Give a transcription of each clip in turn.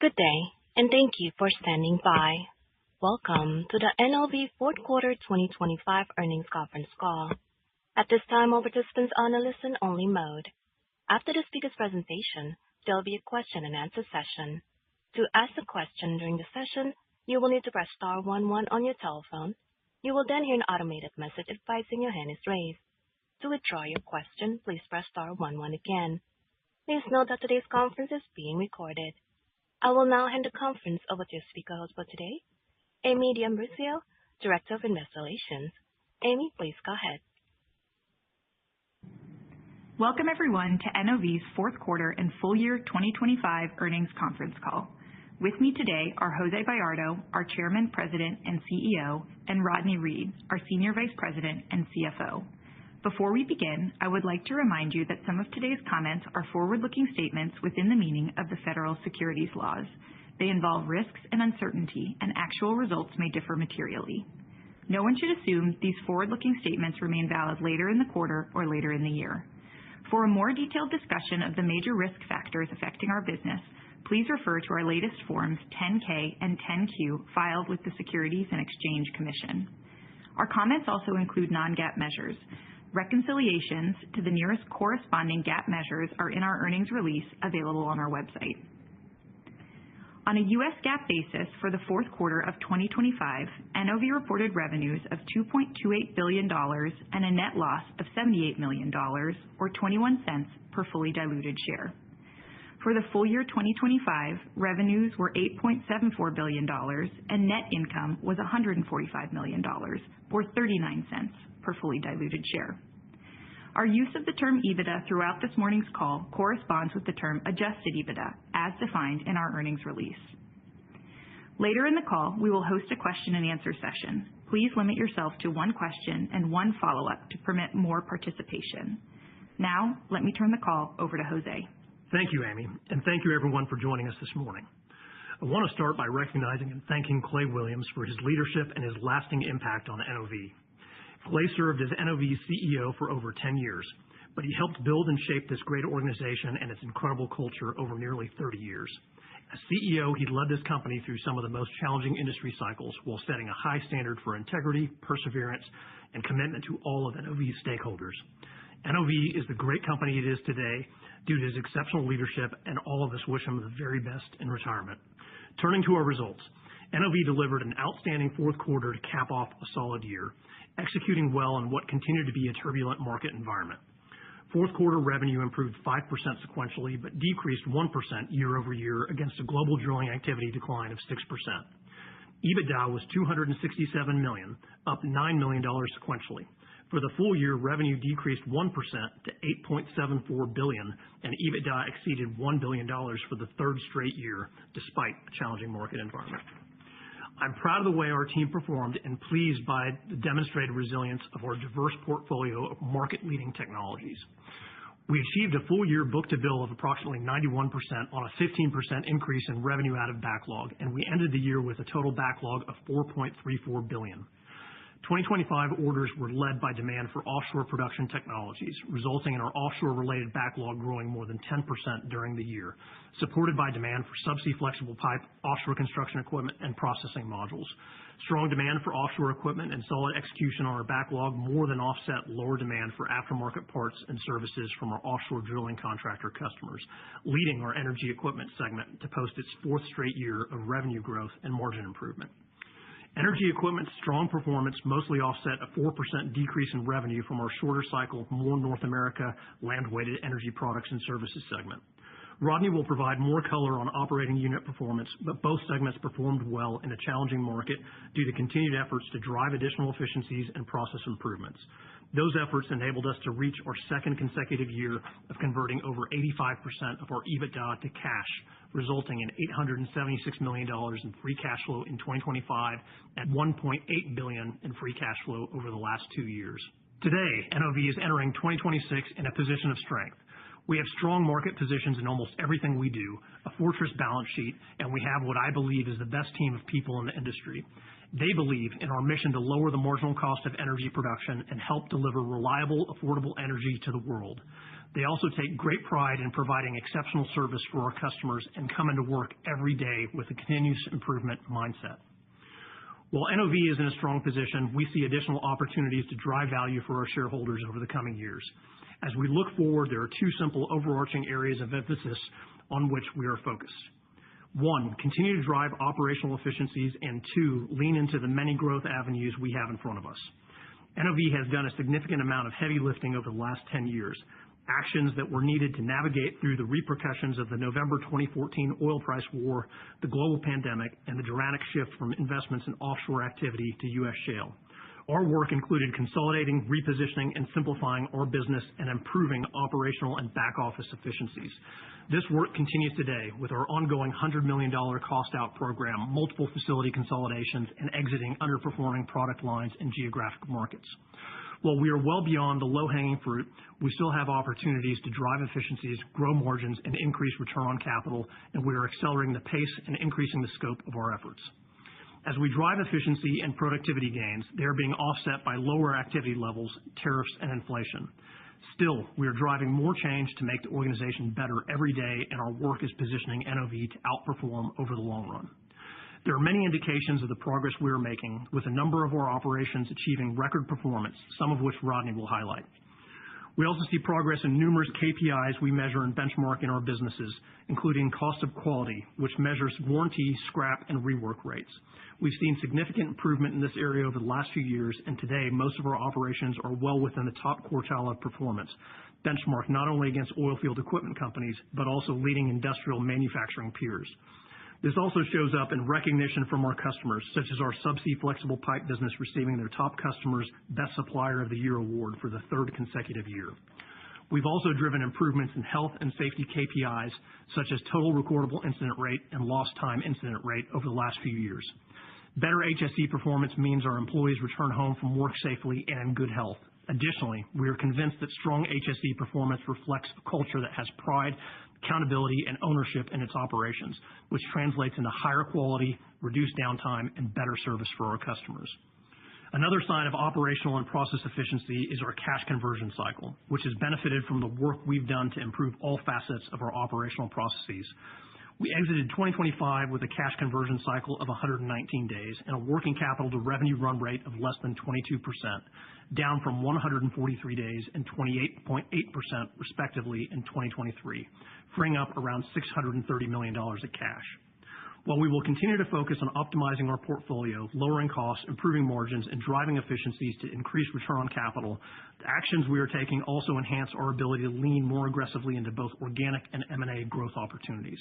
Good day, and thank you for standing by. Welcome to the NOV Q4 2025 earnings conference call. At this time, all participants are on a listen-only mode. After the speaker's presentation, there will be a question-and-answer session. To ask a question during the session, you will need to press star 11 on your telephone. You will then hear an automated message advising your hand is raised. To withdraw your question, please press star 11 again. Please note that today's conference is being recorded. I will now hand the conference over to your speaker host for today, Amy D'Ambrosio, Director of Investor Relations. Amy, please go ahead. Welcome, everyone, to NOV's Q4 and full year 2025 earnings conference call. With me today are Jose Bayardo, our Chairman, President, and CEO, and Rodney Reed, our Senior Vice President and CFO. Before we begin, I would like to remind you that some of today's comments are forward-looking statements within the meaning of the federal securities laws. They involve risks and uncertainty, and actual results may differ materially. No one should assume these forward-looking statements remain valid later in the quarter or later in the year. For a more detailed discussion of the major risk factors affecting our business, please refer to our latest Forms 10-K and 10-Q filed with the Securities and Exchange Commission. Our comments also include non-GAAP measures. Reconciliations to the nearest corresponding GAAP measures are in our earnings release available on our website. On a U.S. GAAP basis for the Q4 of 2025, NOV reported revenues of $2.28 billion and a net loss of $78 million, or 21 cents per fully diluted share. For the full year 2025, revenues were $8.74 billion and net income was $145 million, or 39 cents per fully diluted share. Our use of the term EBITDA throughout this morning's call corresponds with the term adjusted EBITDA, as defined in our earnings release. Later in the call, we will host a question-and-answer session. Please limit yourself to one question and one follow-up to permit more participation. Now, let me turn the call over to Jose. Thank you, Amy, and thank you, everyone, for joining us this morning. I want to start by recognizing and thanking Clay Williams for his leadership and his lasting impact on NOV. Clay served as NOV's CEO for over 10 years, but he helped build and shape this great organization and its incredible culture over nearly 30 years. As CEO, he led this company through some of the most challenging industry cycles while setting a high standard for integrity, perseverance, and commitment to all of NOV's stakeholders. NOV is the great company it is today due to his exceptional leadership, and all of us wish him the very best in retirement. Turning to our results, NOV delivered an outstanding Q4 to cap off a solid year, executing well in what continued to be a turbulent market environment. Q4 revenue improved 5% sequentially, but decreased 1% year over year against a global drilling activity decline of 6%. EBITDA was $267 million, up $9 million sequentially. For the full year, revenue decreased 1% to $8.74 billion, and EBITDA exceeded $1 billion for the third straight year, despite a challenging market environment. I'm proud of the way our team performed and pleased by the demonstrated resilience of our diverse portfolio of market-leading technologies. We achieved a full-year book-to-bill of approximately 91% on a 15% increase in revenue out of backlog, and we ended the year with a total backlog of $4.34 billion. 2025 orders were led by demand for offshore production technologies, resulting in our offshore-related backlog growing more than 10% during the year, supported by demand for subsea flexible pipe, offshore construction equipment, and processing modules. Strong demand for offshore equipment and solid execution on our backlog more than offset lower demand for aftermarket parts and services from our offshore drilling contractor customers, leading our energy equipment segment to post its fourth straight year of revenue growth and margin improvement. Energy equipment's strong performance mostly offset a 4% decrease in revenue from our shorter cycle, more North America land-weighted energy products and services segment. Rodney will provide more color on operating unit performance, but both segments performed well in a challenging market due to continued efforts to drive additional efficiencies and process improvements. Those efforts enabled us to reach our second consecutive year of converting over 85% of our EBITDA to cash, resulting in $876 million in free cash flow in 2025 and $1.8 billion in free cash flow over the last 2 years. Today, NOV is entering 2026 in a position of strength. We have strong market positions in almost everything we do, a fortress balance sheet, and we have what I believe is the best team of people in the industry. They believe in our mission to lower the marginal cost of energy production and help deliver reliable, affordable energy to the world. They also take great pride in providing exceptional service for our customers and come into work every day with a continuous improvement mindset. While NOV is in a strong position, we see additional opportunities to drive value for our shareholders over the coming years. As we look forward, there are two simple overarching areas of emphasis on which we are focused. One, continue to drive operational efficiencies, and two, lean into the many growth avenues we have in front of us. NOV has done a significant amount of heavy lifting over the last 10 years, actions that were needed to navigate through the repercussions of the November 2014 oil price war, the global pandemic, and the dramatic shift from investments in offshore activity to U.S. shale. Our work included consolidating, repositioning, and simplifying our business and improving operational and back-office efficiencies. This work continues today with our ongoing $100 million cost-out program, multiple facility consolidations, and exiting underperforming product lines and geographic markets. While we are well beyond the low-hanging fruit, we still have opportunities to drive efficiencies, grow margins, and increase return on capital, and we are accelerating the pace and increasing the scope of our efforts. As we drive efficiency and productivity gains, they are being offset by lower activity levels, tariffs, and inflation. Still, we are driving more change to make the organization better every day, and our work is positioning NOV to outperform over the long run. There are many indications of the progress we are making, with a number of our operations achieving record performance, some of which Rodney will highlight. We also see progress in numerous KPIs we measure and benchmark in our businesses, including cost of quality, which measures warranty, scrap, and rework rates. We've seen significant improvement in this area over the last few years, and today most of our operations are well within the top quartile of performance, benchmarked not only against oilfield equipment companies, but also leading industrial manufacturing peers. This also shows up in recognition from our customers, such as our subsea flexible pipe business receiving their top customers' Best Supplier of the Year award for the third consecutive year. We've also driven improvements in health and safety KPIs, such as total recordable incident rate and lost time incident rate over the last few years. Better HSE performance means our employees return home from work safely and in good health. Additionally, we are convinced that strong HSE performance reflects a culture that has pride, accountability, and ownership in its operations, which translates into higher quality, reduced downtime, and better service for our customers. Another sign of operational and process efficiency is our cash conversion cycle, which has benefited from the work we've done to improve all facets of our operational processes. We exited 2025 with a cash conversion cycle of 119 days and a working capital to revenue run rate of less than 22%, down from 143 days and 28.8% respectively in 2023, freeing up around $630 million of cash. While we will continue to focus on optimizing our portfolio, lowering costs, improving margins, and driving efficiencies to increase return on capital, the actions we are taking also enhance our ability to lean more aggressively into both organic and M&A growth opportunities.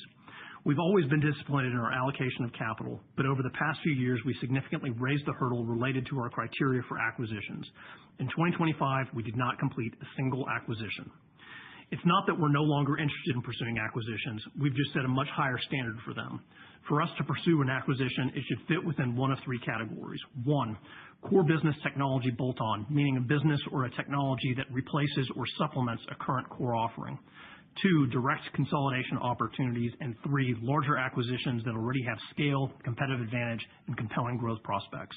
We've always been disciplined in our allocation of capital, but over the past few years, we significantly raised the hurdle related to our criteria for acquisitions. In 2025, we did not complete a single acquisition. It's not that we're no longer interested in pursuing acquisitions. We've just set a much higher standard for them. For us to pursue an acquisition, it should fit within one of three categories. One, core business technology bolt-on, meaning a business or a technology that replaces or supplements a current core offering. Two, direct consolidation opportunities. And three, larger acquisitions that already have scale, competitive advantage, and compelling growth prospects.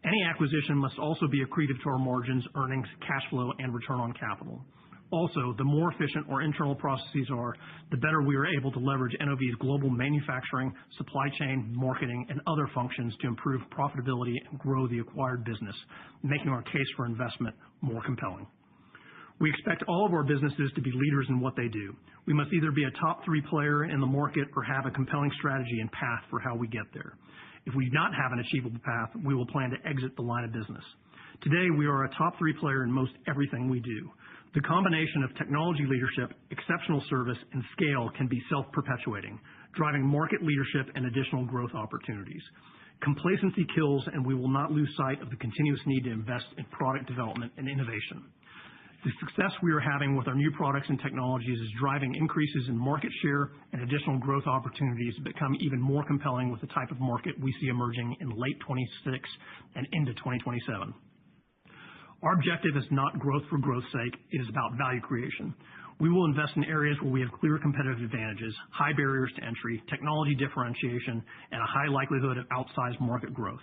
Any acquisition must also be accretive to our margins, earnings, cash flow, and return on capital. Also, the more efficient our internal processes are, the better we are able to leverage NOV's global manufacturing, supply chain, marketing, and other functions to improve profitability and grow the acquired business, making our case for investment more compelling. We expect all of our businesses to be leaders in what they do. We must either be a top three player in the market or have a compelling strategy and path for how we get there. If we do not have an achievable path, we will plan to exit the line of business. Today, we are a top three player in most everything we do. The combination of technology leadership, exceptional service, and scale can be self-perpetuating, driving market leadership and additional growth opportunities. Complacency kills, and we will not lose sight of the continuous need to invest in product development and innovation. The success we are having with our new products and technologies is driving increases in market share, and additional growth opportunities become even more compelling with the type of market we see emerging in late 26 and into 2027. Our objective is not growth for growth's sake. It is about value creation. We will invest in areas where we have clear competitive advantages, high barriers to entry, technology differentiation, and a high likelihood of outsized market growth,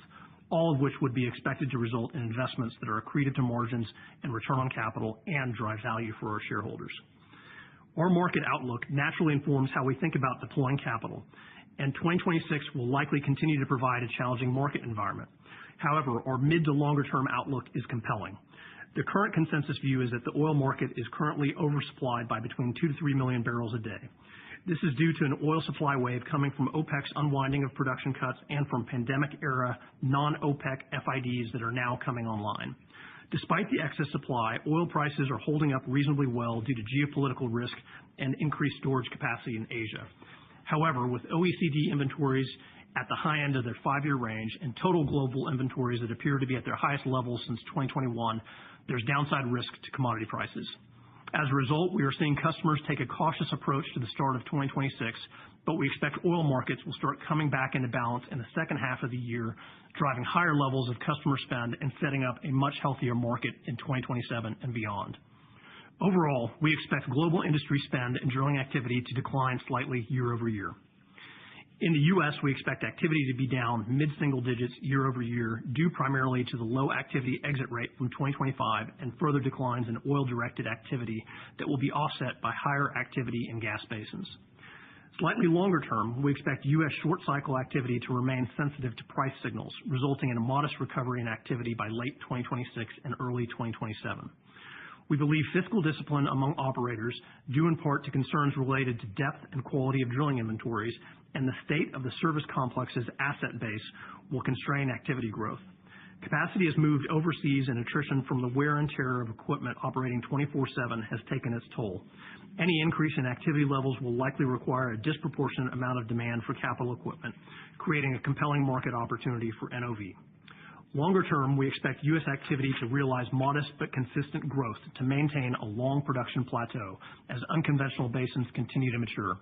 all of which would be expected to result in investments that are accretive to margins and return on capital and drive value for our shareholders. Our market outlook naturally informs how we think about deploying capital, and 2026 will likely continue to provide a challenging market environment. However, our mid to longer term outlook is compelling. The current consensus view is that the oil market is currently oversupplied by between 2 to 3 million barrels a day. This is due to an oil supply wave coming from OPEC's unwinding of production cuts and from pandemic-era non-OPEC FIDs that are now coming online. Despite the excess supply, oil prices are holding up reasonably well due to geopolitical risk and increased storage capacity in Asia. However, with OECD inventories at the high end of their 5-year range and total global inventories that appear to be at their highest levels since 2021, there's downside risk to commodity prices. As a result, we are seeing customers take a cautious approach to the start of 2026, but we expect oil markets will start coming back into balance in the second half of the year, driving higher levels of customer spend and setting up a much healthier market in 2027 and beyond. Overall, we expect global industry spend and drilling activity to decline slightly year over year. In the U.S., we expect activity to be down mid-single digits year over year, due primarily to the low activity exit rate from 2025 and further declines in oil-directed activity that will be offset by higher activity in gas basins. Slightly longer term, we expect U.S. short cycle activity to remain sensitive to price signals, resulting in a modest recovery in activity by late 2026 and early 2027. We believe fiscal discipline among operators, due in part to concerns related to depth and quality of drilling inventories and the state of the service complex's asset base, will constrain activity growth. Capacity has moved overseas, and attrition from the wear and tear of equipment operating 24/7 has taken its toll. Any increase in activity levels will likely require a disproportionate amount of demand for capital equipment, creating a compelling market opportunity for NOV. Longer term, we expect U.S. activity to realize modest but consistent growth to maintain a long production plateau as unconventional basins continue to mature.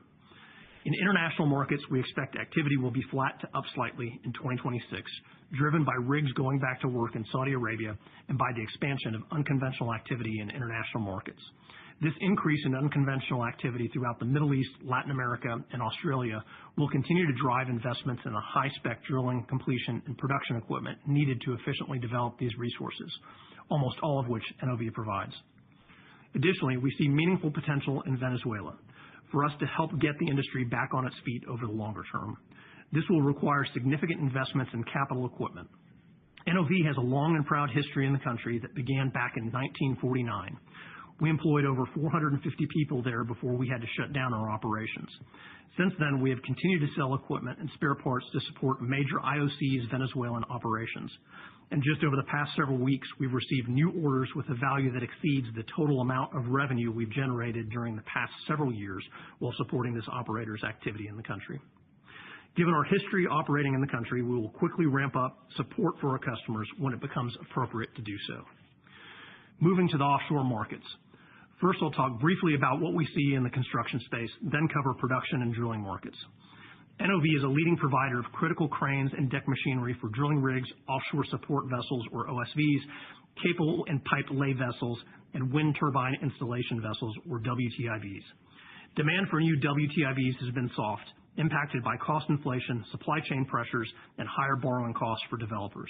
In international markets, we expect activity will be flat to up slightly in 2026, driven by rigs going back to work in Saudi Arabia and by the expansion of unconventional activity in international markets. This increase in unconventional activity throughout the Middle East, Latin America, and Australia will continue to drive investments in the high-spec drilling, completion, and production equipment needed to efficiently develop these resources, almost all of which NOV provides. Additionally, we see meaningful potential in Venezuela for us to help get the industry back on its feet over the longer term. This will require significant investments in capital equipment. NOV has a long and proud history in the country that began back in 1949. We employed over 450 people there before we had to shut down our operations. Since then, we have continued to sell equipment and spare parts to support major IOC's Venezuelan operations. And just over the past several weeks, we've received new orders with a value that exceeds the total amount of revenue we've generated during the past several years while supporting this operator's activity in the country. Given our history operating in the country, we will quickly ramp up support for our customers when it becomes appropriate to do so. Moving to the offshore markets. First, I'll talk briefly about what we see in the construction space, then cover production and drilling markets. NOV is a leading provider of critical cranes and deck machinery for drilling rigs, offshore support vessels or OSVs, cable and pipe lay vessels, and wind turbine installation vessels or WTIVs. Demand for new WTIVs has been soft, impacted by cost inflation, supply chain pressures, and higher borrowing costs for developers.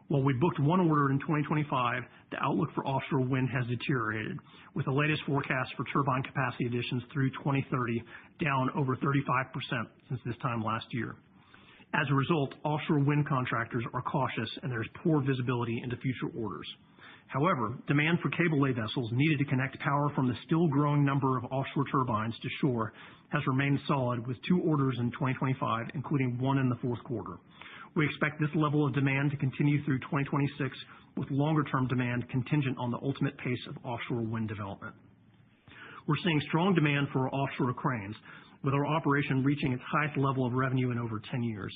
While we booked one order in 2025, the outlook for offshore wind has deteriorated, with the latest forecast for turbine capacity additions through 2030 down over 35% since this time last year. As a result, offshore wind contractors are cautious and there is poor visibility into future orders. However, demand for cable lay vessels needed to connect power from the still growing number of offshore turbines to shore has remained solid, with 2 orders in 2025, including one in the fourth quarter. We expect this level of demand to continue through 2026, with longer-term demand contingent on the ultimate pace of offshore wind development. We're seeing strong demand for our offshore cranes, with our operation reaching its highest level of revenue in over 10 years.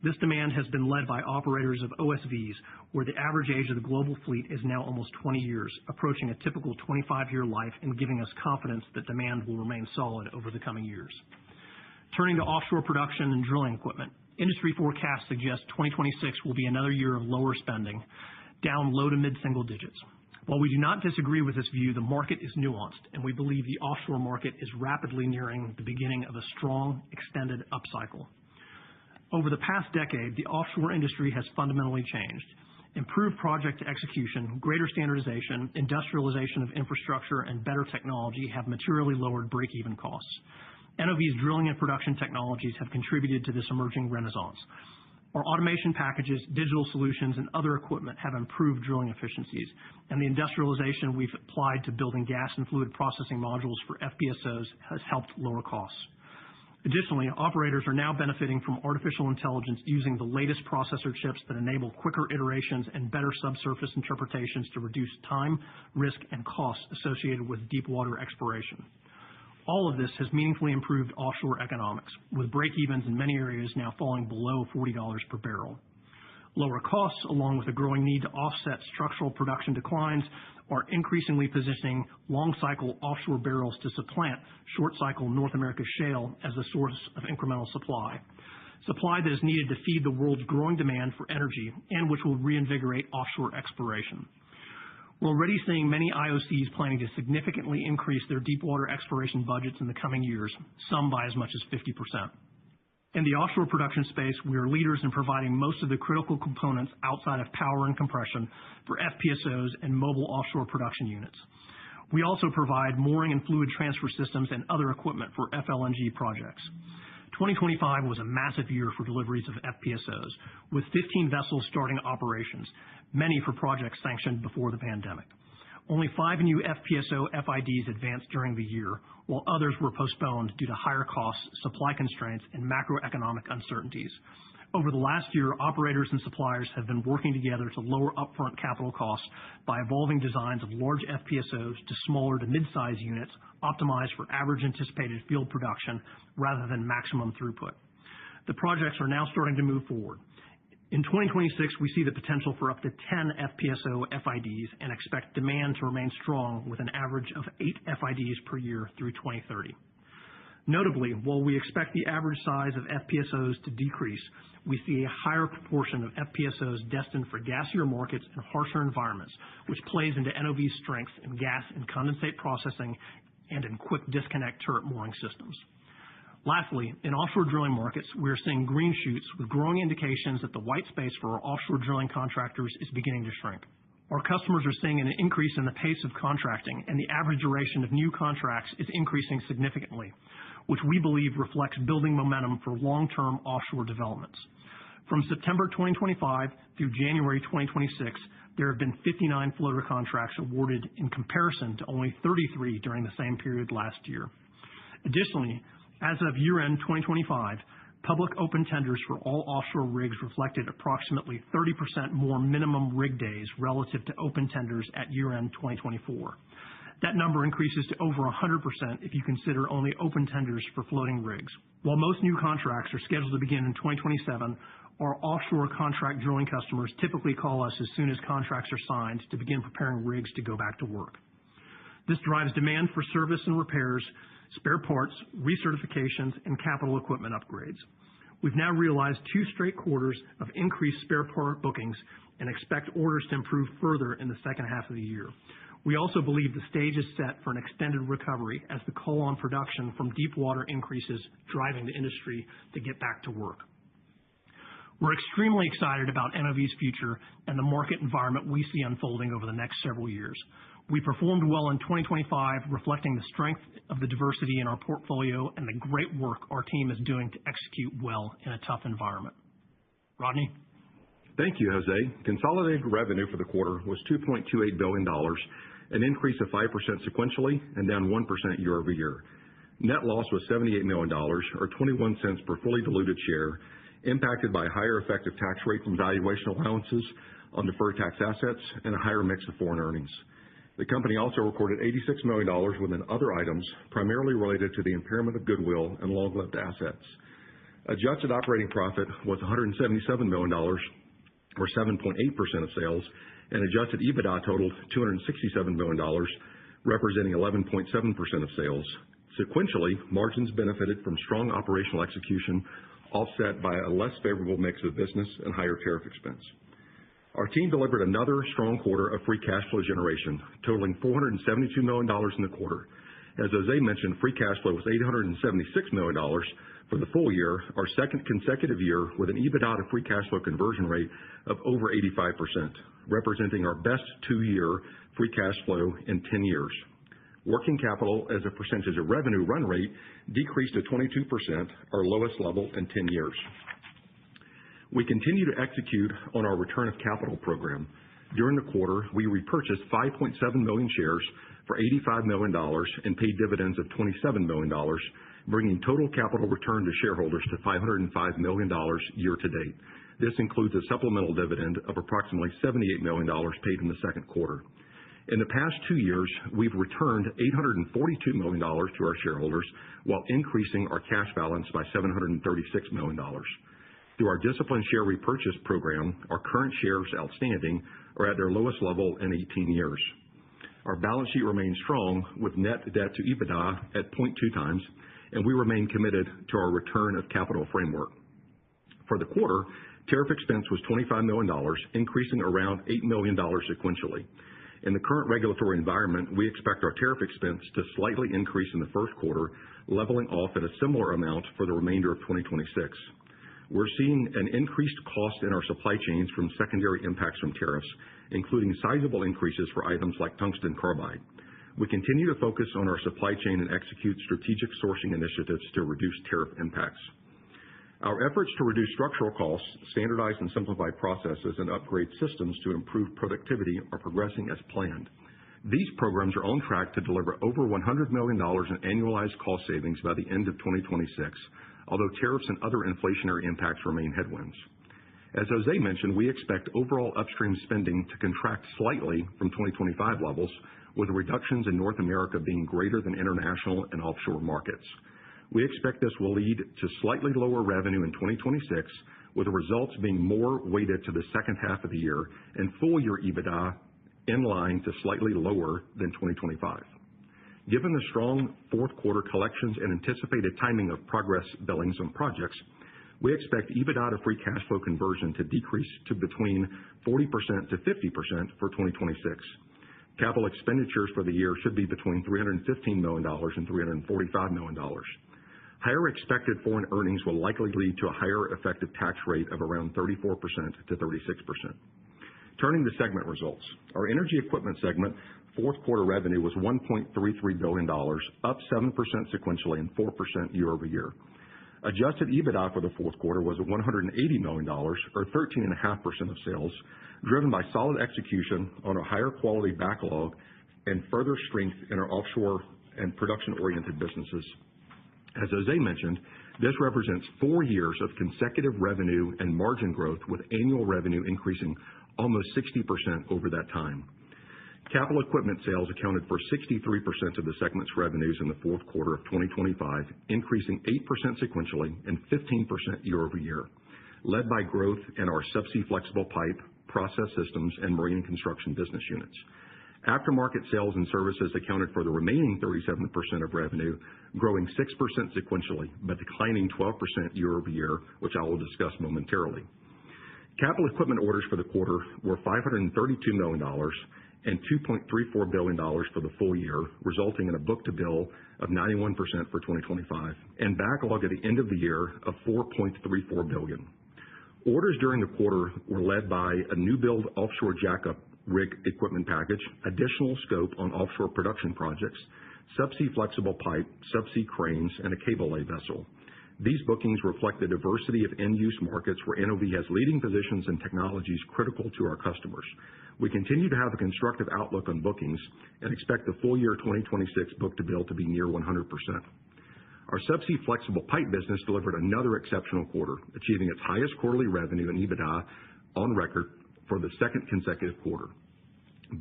This demand has been led by operators of OSVs, where the average age of the global fleet is now almost 20 years, approaching a typical 25-year life and giving us confidence that demand will remain solid over the coming years. Turning to offshore production and drilling equipment, industry forecasts suggest 2026 will be another year of lower spending, down low to mid-single digits. While we do not disagree with this view, the market is nuanced, and we believe the offshore market is rapidly nearing the beginning of a strong, extended upcycle. Over the past decade, the offshore industry has fundamentally changed. Improved project execution, greater standardization, industrialization of infrastructure, and better technology have materially lowered break-even costs. NOV's drilling and production technologies have contributed to this emerging renaissance. Our automation packages, digital solutions, and other equipment have improved drilling efficiencies, and the industrialization we've applied to building gas and fluid processing modules for FPSOs has helped lower costs. Additionally, operators are now benefiting from artificial intelligence using the latest processor chips that enable quicker iterations and better subsurface interpretations to reduce time, risk, and costs associated with deepwater exploration. All of this has meaningfully improved offshore economics, with break-evens in many areas now falling below $40 per barrel. Lower costs, along with a growing need to offset structural production declines, are increasingly positioning long-cycle offshore barrels to supplant short-cycle North America shale as a source of incremental supply that is needed to feed the world's growing demand for energy and which will reinvigorate offshore exploration. We're already seeing many IOCs planning to significantly increase their deepwater exploration budgets in the coming years, some by as much as 50%. In the offshore production space, we are leaders in providing most of the critical components outside of power and compression for FPSOs and mobile offshore production units. We also provide mooring and fluid transfer systems and other equipment for FLNG projects. 2025 was a massive year for deliveries of FPSOs, with 15 vessels starting operations, many for projects sanctioned before the pandemic. Only 5 new FPSO FIDs advanced during the year, while others were postponed due to higher costs, supply constraints, and macroeconomic uncertainties. Over the last year, operators and suppliers have been working together to lower upfront capital costs by evolving designs of large FPSOs to smaller to mid-size units optimized for average anticipated field production rather than maximum throughput. The projects are now starting to move forward. In 2026, we see the potential for up to 10 FPSO FIDs and expect demand to remain strong with an average of 8 FIDs per year through 2030. Notably, while we expect the average size of FPSOs to decrease, we see a higher proportion of FPSOs destined for gassier markets and harsher environments, which plays into NOV's strengths in gas and condensate processing and in quick disconnect turret mooring systems. Lastly, in offshore drilling markets, we are seeing green shoots with growing indications that the white space for our offshore drilling contractors is beginning to shrink. Our customers are seeing an increase in the pace of contracting, and the average duration of new contracts is increasing significantly, which we believe reflects building momentum for long-term offshore developments. From September 2025 through January 2026, there have been 59 floater contracts awarded in comparison to only 33 during the same period last year. Additionally, as of year-end 2025, public open tenders for all offshore rigs reflected approximately 30% more minimum rig days relative to open tenders at year-end 2024. That number increases to over 100% if you consider only open tenders for floating rigs. While most new contracts are scheduled to begin in 2027, our offshore contract drilling customers typically call us as soon as contracts are signed to begin preparing rigs to go back to work. This drives demand for service and repairs, spare parts, recertifications, and capital equipment upgrades. We've now realized 2 straight quarters of increased spare part bookings and expect orders to improve further in the second half of the year. We also believe the stage is set for an extended recovery as the call on production from deep water increases, driving the industry to get back to work. We're extremely excited about NOV's future and the market environment we see unfolding over the next several years. We performed well in 2025, reflecting the strength of the diversity in our portfolio and the great work our team is doing to execute well in a tough environment. Rodney? Thank you, Jose. Consolidated revenue for the quarter was $2.28 billion, an increase of 5% sequentially and down 1% year-over-year. Net loss was $78 million, or 21 cents per fully diluted share, impacted by a higher effective tax rate from valuation allowances on deferred tax assets and a higher mix of foreign earnings. The company also recorded $86 million within other items, primarily related to the impairment of goodwill and long-lived assets. Adjusted operating profit was $177 million, or 7.8% of sales, and adjusted EBITDA totaled $267 million, representing 11.7% of sales. Sequentially, margins benefited from strong operational execution, offset by a less favorable mix of business and higher tariff expense. Our team delivered another strong quarter of free cash flow generation, totaling $472 million in the quarter. As Jose mentioned, free cash flow was $876 million, For the full year, our second consecutive year with an EBITDA to free cash flow conversion rate of over 85%, representing our best 2-year free cash flow in 10 years. Working capital as a percentage of revenue run rate decreased to 22%, our lowest level in 10 years. We continue to execute on our return of capital program. During the quarter, we repurchased 5.7 million shares for $85 million and paid dividends of $27 million, bringing total capital return to shareholders to $505 million year to date. This includes a supplemental dividend of approximately $78 million paid in the second quarter. In the past 2 years, we've returned $842 million to our shareholders while increasing our cash balance by $736 million. Through our disciplined share repurchase program, our current shares outstanding are at their lowest level in 18 years. Our balance sheet remains strong with net debt to EBITDA at 0.2 times, and we remain committed to our return of capital framework. For the quarter, tariff expense was $25 million, increasing around $8 million sequentially. In the current regulatory environment, we expect our tariff expense to slightly increase in the first quarter, leveling off at a similar amount for the remainder of 2026. We're seeing an increased cost in our supply chains from secondary impacts from tariffs, including sizable increases for items like tungsten carbide. We continue to focus on our supply chain and execute strategic sourcing initiatives to reduce tariff impacts. Our efforts to reduce structural costs, standardize and simplify processes, and upgrade systems to improve productivity are progressing as planned. These programs are on track to deliver over $100 million in annualized cost savings by the end of 2026, although tariffs and other inflationary impacts remain headwinds. As Jose mentioned, we expect overall upstream spending to contract slightly from 2025 levels, with reductions in North America being greater than international and offshore markets. We expect this will lead to slightly lower revenue in 2026, with the results being more weighted to the second half of the year and full-year EBITDA in line to slightly lower than 2025. Given the strong fourth quarter collections and anticipated timing of progress billings on projects, we expect EBITDA to free cash flow conversion to decrease to between 40% to 50% for 2026. Capital expenditures for the year should be between $315 million and $345 million. Higher expected foreign earnings will likely lead to a higher effective tax rate of around 34% to 36%. Turning to segment results. Our energy equipment segment fourth quarter revenue was $1.33 billion, up 7% sequentially and 4% year over year. Adjusted EBITDA for the fourth quarter was $180 million, or 13.5% of sales, driven by solid execution on a higher quality backlog and further strength in our offshore and production-oriented businesses. As Jose mentioned, this represents 4 years of consecutive revenue and margin growth, with annual revenue increasing almost 60% over that time. Capital equipment sales accounted for 63% of the segment's revenues in the fourth quarter of 2025, increasing 8% sequentially and 15% year over year, led by growth in our subsea flexible pipe, process systems, and marine construction business units. Aftermarket sales and services accounted for the remaining 37% of revenue, growing 6% sequentially, but declining 12% year over year, which I will discuss momentarily. Capital equipment orders for the quarter were $532 million and $2.34 billion for the full year, resulting in a book-to-bill of 91% for 2025 and backlog at the end of the year of $4.34 billion. Orders during the quarter were led by a new build offshore jackup rig equipment package, additional scope on offshore production projects, subsea flexible pipe, subsea cranes, and a cable lay vessel. These bookings reflect the diversity of end-use markets where NOV has leading positions and technologies critical to our customers. We continue to have a constructive outlook on bookings and expect the full year 2026 book-to-bill to be near 100%. Our subsea flexible pipe business delivered another exceptional quarter, achieving its highest quarterly revenue and EBITDA on record for the second consecutive quarter.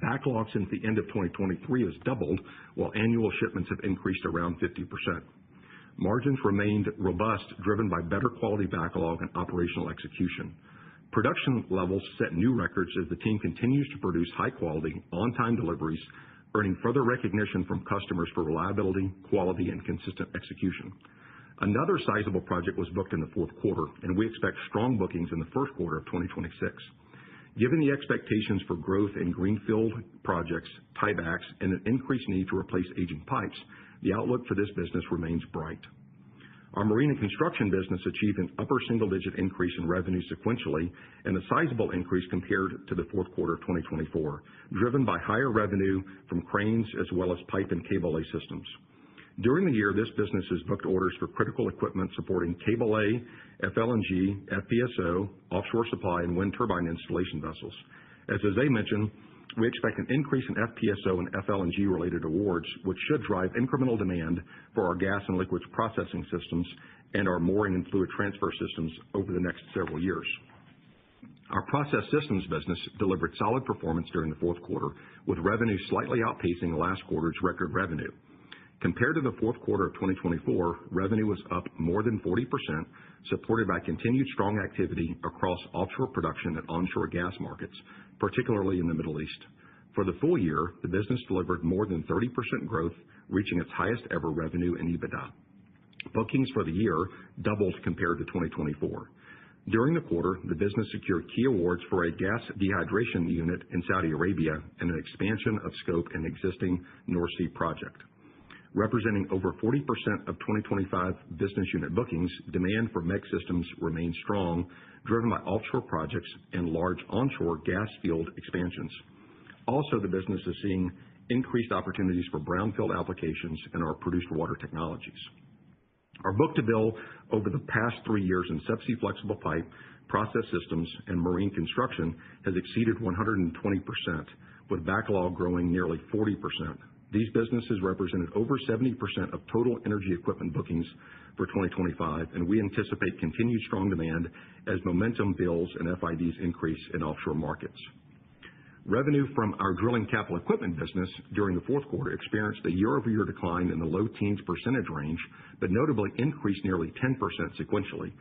Backlog since the end of 2023 has doubled, while annual shipments have increased around 50%. Margins remained robust, driven by better quality backlog and operational execution. Production levels set new records as the team continues to produce high-quality, on-time deliveries, earning further recognition from customers for reliability, quality, and consistent execution. Another sizable project was booked in the fourth quarter, and we expect strong bookings in the first quarter of 2026. Given the expectations for growth in greenfield projects, tiebacks, and an increased need to replace aging pipes, the outlook for this business remains bright. Our marine and construction business achieved an upper single-digit increase in revenue sequentially and a sizable increase compared to the fourth quarter of 2024, driven by higher revenue from cranes as well as pipe and cable lay systems. During the year, this business has booked orders for critical equipment supporting cable lay, FLNG, FPSO, offshore supply, and wind turbine installation vessels. As Jose mentioned, we expect an increase in FPSO and FLNG-related awards, which should drive incremental demand for our gas and liquids processing systems and our mooring and fluid transfer systems over the next several years. Our process systems business delivered solid performance during the fourth quarter, with revenue slightly outpacing last quarter's record revenue. Compared to the fourth quarter of 2024, revenue was up more than 40%, supported by continued strong activity across offshore production and onshore gas markets, particularly in the Middle East. For the full year, the business delivered more than 30% growth, reaching its highest ever revenue and EBITDA. Bookings for the year doubled compared to 2024. During the quarter, the business secured key awards for a gas dehydration unit in Saudi Arabia and an expansion of scope in existing North Sea project. Representing over 40% of 2025 business unit bookings, demand for MEG systems remains strong, driven by offshore projects and large onshore gas field expansions. Also, the business is seeing increased opportunities for brownfield applications in our produced water technologies. Our book-to-bill over the past 3 years in subsea flexible pipe, process systems, and marine construction has exceeded 120%, with backlog growing nearly 40%. These businesses represented over 70% of total energy equipment bookings for 2025, and we anticipate continued strong demand as momentum builds and FIDs increase in offshore markets. Revenue from our drilling capital equipment business during the fourth quarter experienced a year-over-year decline in the low teens percentage range, but notably increased nearly 10% sequentially.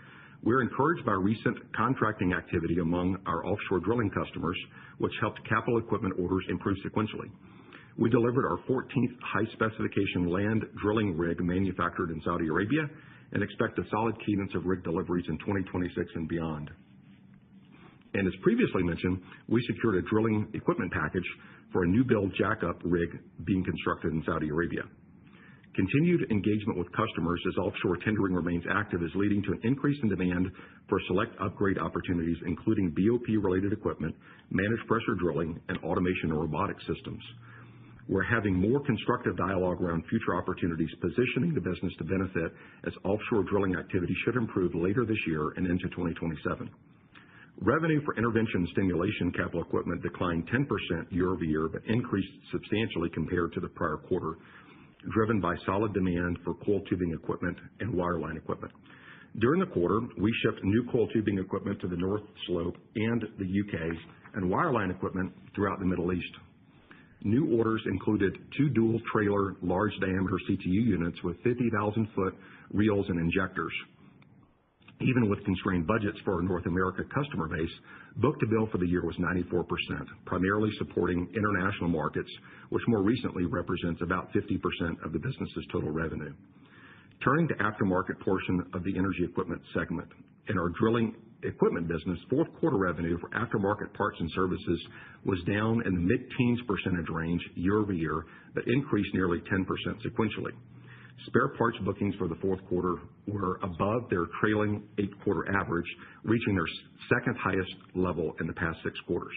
We're encouraged by recent contracting activity among our offshore drilling customers, which helped capital equipment orders improve sequentially. We delivered our 14th high-specification land drilling rig manufactured in Saudi Arabia and expect a solid cadence of rig deliveries in 2026 and beyond. And as previously mentioned, we secured a drilling equipment package for a new-build jackup rig being constructed in Saudi Arabia. Continued engagement with customers as offshore tendering remains active is leading to an increase in demand for select upgrade opportunities, including BOP-related equipment, managed pressure drilling, and automation and robotic systems. We're having more constructive dialogue around future opportunities, positioning the business to benefit as offshore drilling activity should improve later this year and into 2027. Revenue for intervention stimulation capital equipment declined 10% year-over-year, but increased substantially compared to the prior quarter, driven by solid demand for coiled tubing equipment and wireline equipment. During the quarter, we shipped new coiled tubing equipment to the North Slope and the UK, and wireline equipment throughout the Middle East. New orders included 2 dual-trailer large-diameter CTU units with 50,000-foot reels and injectors. Even with constrained budgets for our North America customer base, book-to-bill for the year was 94%, primarily supporting international markets, which more recently represents about 50% of the business's total revenue. Turning to aftermarket portion of the energy equipment segment. In our drilling equipment business, fourth quarter revenue for aftermarket parts and services was down in the mid-teens percentage range year-over-year, but increased nearly 10% sequentially. Spare parts bookings for the fourth quarter were above their trailing 8-quarter average, reaching their second highest level in the past 6 quarters.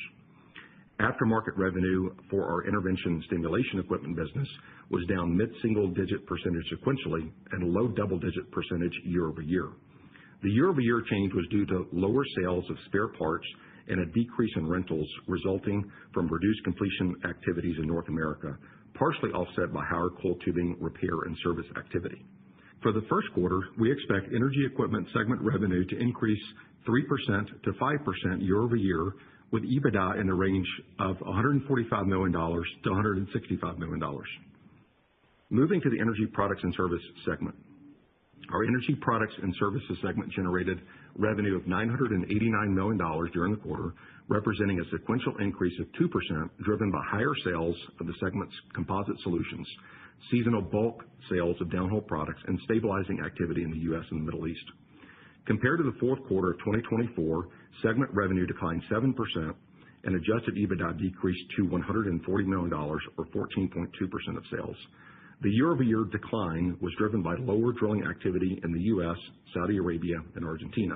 Aftermarket revenue for our intervention stimulation equipment business was down mid-single-digit percentage sequentially and low double-digit percentage year-over-year. The year-over-year change was due to lower sales of spare parts and a decrease in rentals resulting from reduced completion activities in North America, partially offset by higher coiled tubing repair and service activity. For the first quarter, we expect energy equipment segment revenue to increase 3% to 5% year-over-year, with EBITDA in the range of $145 million to $165 million. Moving to the energy products and service segment. Our energy products and services segment generated revenue of $989 million during the quarter, representing a sequential increase of 2%, driven by higher sales of the segment's composite solutions, seasonal bulk sales of downhole products, and stabilizing activity in the U.S. and the Middle East. Compared to the fourth quarter of 2024, segment revenue declined 7%, and adjusted EBITDA decreased to $140 million, or 14.2% of sales. The year-over-year decline was driven by lower drilling activity in the U.S., Saudi Arabia, and Argentina.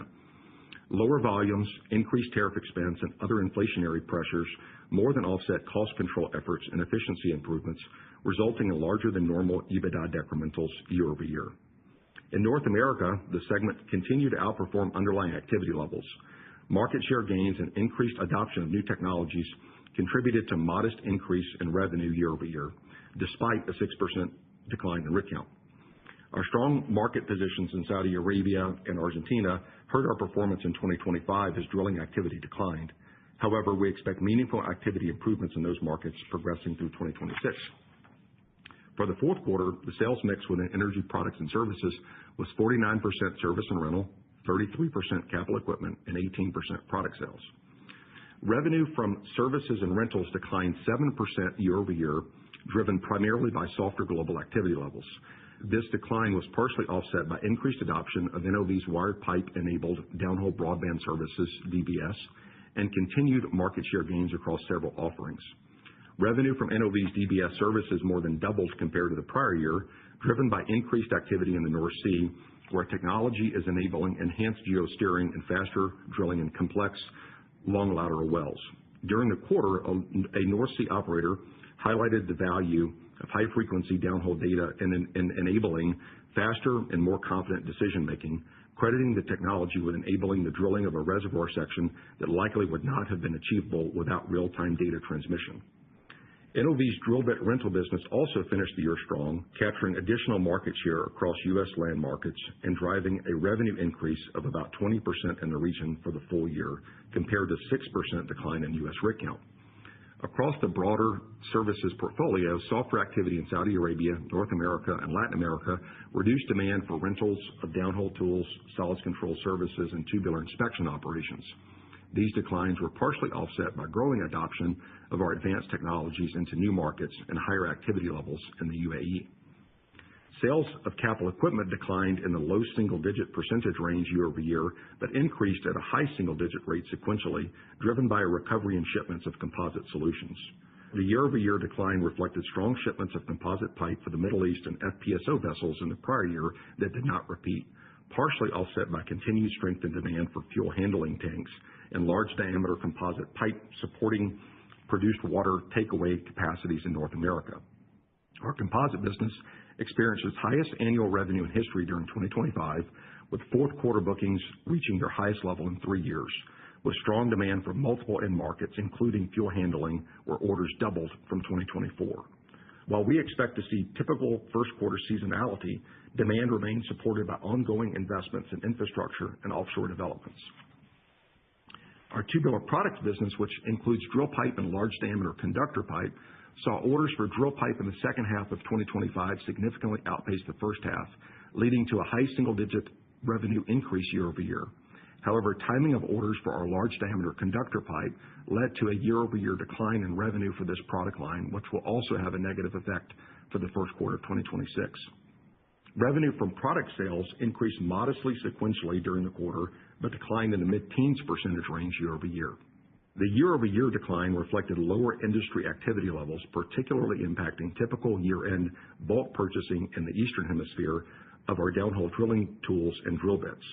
Lower volumes, increased tariff expense, and other inflationary pressures more than offset cost control efforts and efficiency improvements, resulting in larger than normal EBITDA decrementals year-over-year. In North America, the segment continued to outperform underlying activity levels. Market share gains and increased adoption of new technologies contributed to modest increase in revenue year-over-year, despite a 6% decline in rig count. Our strong market positions in Saudi Arabia and Argentina hurt our performance in 2025 as drilling activity declined. However, we expect meaningful activity improvements in those markets progressing through 2026. For the fourth quarter, the sales mix within energy products and services was 49% service and rental, 33% capital equipment, and 18% product sales. Revenue from services and rentals declined 7% year-over-year, driven primarily by softer global activity levels. This decline was partially offset by increased adoption of NOV's wired pipe-enabled downhole broadband services, DBS, and continued market share gains across several offerings. Revenue from NOV's DBS services more than doubled compared to the prior year, driven by increased activity in the North Sea, where technology is enabling enhanced geosteering and faster drilling in complex, long lateral wells. During the quarter, a North Sea operator highlighted the value of high-frequency downhole data in enabling faster and more confident decision-making, crediting the technology with enabling the drilling of a reservoir section that likely would not have been achievable without real-time data transmission. NOV's drill bit rental business also finished the year strong, capturing additional market share across U.S. land markets and driving a revenue increase of about 20% in the region for the full year, compared to 6% decline in U.S. rig count. Across the broader services portfolio, softer activity in Saudi Arabia, North America, and Latin America reduced demand for rentals of downhole tools, solids control services, and tubular inspection operations. These declines were partially offset by growing adoption of our advanced technologies into new markets and higher activity levels in the UAE. Sales of capital equipment declined in the low single-digit percentage range year-over-year, but increased at a high single-digit rate sequentially, driven by a recovery in shipments of composite solutions. The year-over-year decline reflected strong shipments of composite pipe for the Middle East and FPSO vessels in the prior year that did not repeat, partially offset by continued strength in demand for fuel handling tanks and large diameter composite pipe supporting produced water takeaway capacities in North America. Our composite business experienced its highest annual revenue in history during 2025, with fourth quarter bookings reaching their highest level in 3 years, with strong demand from multiple end markets, including fuel handling, where orders doubled from 2024. While we expect to see typical first quarter seasonality, demand remains supported by ongoing investments in infrastructure and offshore developments. Our tubular products business, which includes drill pipe and large diameter conductor pipe, saw orders for drill pipe in the second half of 2025 significantly outpace the first half, leading to a high single-digit revenue increase year-over-year. However, timing of orders for our large diameter conductor pipe led to a year-over-year decline in revenue for this product line, which will also have a negative effect for the first quarter of 2026. Revenue from product sales increased modestly sequentially during the quarter, but declined in the mid-teens percentage range year-over-year. The year-over-year decline reflected lower industry activity levels, particularly impacting typical year-end bulk purchasing in the Eastern Hemisphere of our downhole drilling tools and drill bits.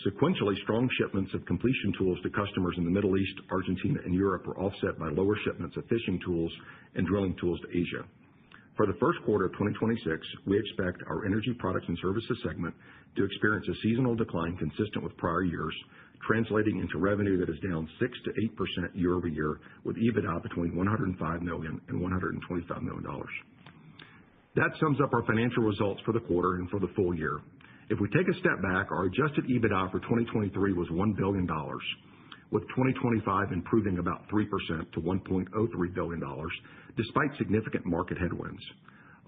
Sequentially, strong shipments of completion tools to customers in the Middle East, Argentina, and Europe were offset by lower shipments of fishing tools and drilling tools to Asia. For the first quarter of 2026, we expect our energy products and services segment to experience a seasonal decline consistent with prior years, translating into revenue that is down 6 to 8% year-over-year, with EBITDA between $105 million and $125 million. That sums up our financial results for the quarter and for the full year. If we take a step back, our adjusted EBITDA for 2023 was $1 billion, with 2025 improving about 3% to $1.03 billion, despite significant market headwinds.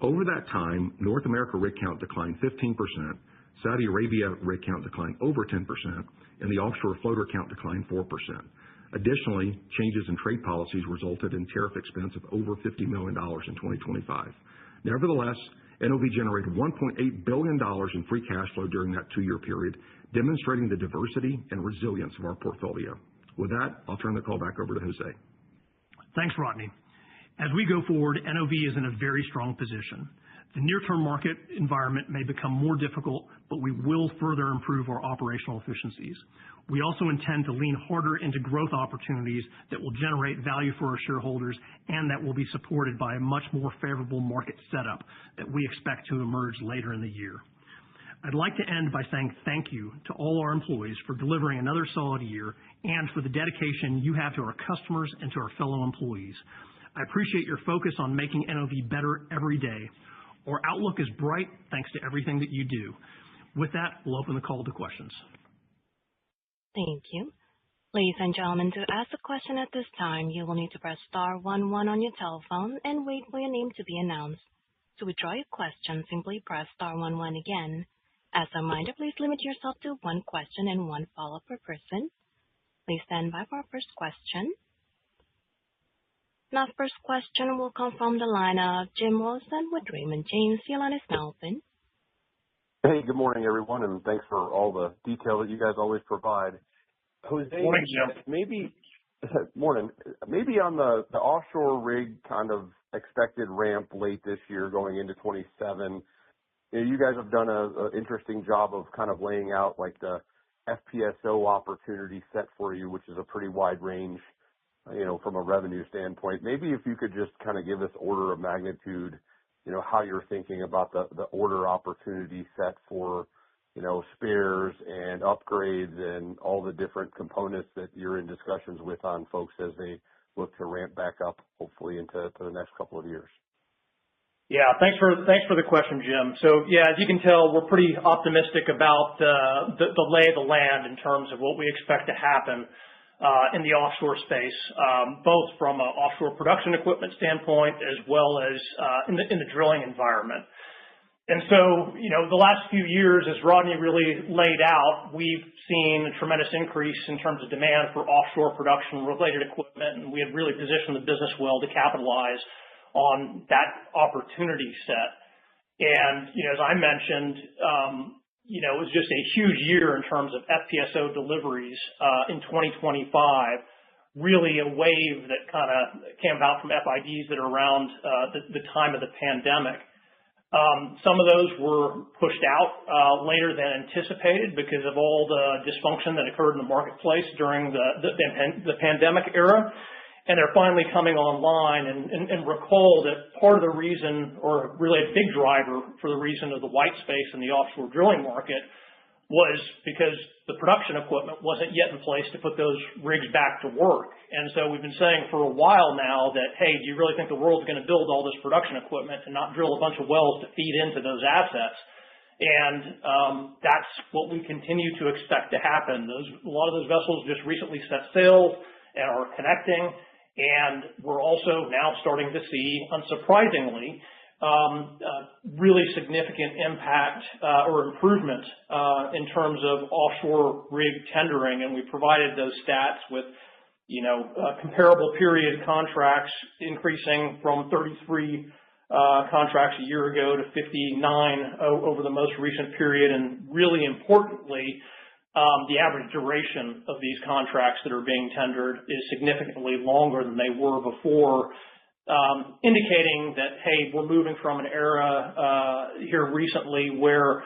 Over that time, North America rig count declined 15%, Saudi Arabia rig count declined over 10%, and the offshore floater count declined 4%. Additionally, changes in trade policies resulted in tariff expense of over $50 million in 2025. Nevertheless, NOV generated $1.8 billion in free cash flow during that 2-year period, demonstrating the diversity and resilience of our portfolio. With that, I'll turn the call back over to Jose. Thanks, Rodney. As we go forward, NOV is in a very strong position. The near-term market environment may become more difficult, but we will further improve our operational efficiencies. We also intend to lean harder into growth opportunities that will generate value for our shareholders and that will be supported by a much more favorable market setup that we expect to emerge later in the year. I'd like to end by saying thank you to all our employees for delivering another solid year and for the dedication you have to our customers and to our fellow employees. I appreciate your focus on making NOV better every day. Our outlook is bright thanks to everything that you do. With that, we'll open the call to questions. Thank you. Ladies and gentlemen, to ask a question at this time, you will need to press star 11 on your telephone and wait for your name to be announced. To withdraw your question, simply press star 11 again. As a reminder, please limit yourself to one question and one follow-up per person. Please stand by for our first question. Now, first question will come from the line of Jim Wilson with Raymond James. Your line is now open. Hey, good morning, everyone, and thanks for all the detail that you guys always provide. Jose, Morning, Jim. Maybe on the offshore rig kind of expected ramp late this year going into 27, you guys have done an interesting job of kind of laying out like the FPSO opportunity set for you, which is a pretty wide range, from a revenue standpoint. Maybe if you could just kind of give us order of magnitude, how you're thinking about the order opportunity set for, spares and upgrades and all the different components that you're in discussions with on folks as they look to ramp back up, hopefully into the next couple of years. Yeah, thanks for the question, Jim. So yeah, as you can tell, we're pretty optimistic about the lay of the land in terms of what we expect to happen in the offshore space, both from an offshore production equipment standpoint as well as in the drilling environment. And so, the last few years, as Rodney really laid out, we've seen a tremendous increase in terms of demand for offshore production-related equipment, and we have really positioned the business well to capitalize on that opportunity set. And, as I mentioned, it was just a huge year in terms of FPSO deliveries in 2025, really a wave that kind of came about from FIDs that are around the time of the pandemic. Some of those were pushed out later than anticipated because of all the dysfunction that occurred in the marketplace during the pandemic era. And they're finally coming online, and recall that part of the reason, or really a big driver for the reason of the white space in the offshore drilling market, was because the production equipment wasn't yet in place to put those rigs back to work. And so we've been saying for a while now that, hey, do you really think the world's going to build all this production equipment and not drill a bunch of wells to feed into those assets? And that's what we continue to expect to happen. A lot of those vessels just recently set sail and are connecting. And we're also now starting to see, unsurprisingly, really significant impact or improvement in terms of offshore rig tendering. And we provided those stats with, comparable period contracts increasing from 33 contracts a year ago to 59 over the most recent period. And really importantly, the average duration of these contracts that are being tendered is significantly longer than they were before, indicating that, hey, we're moving from an era here recently where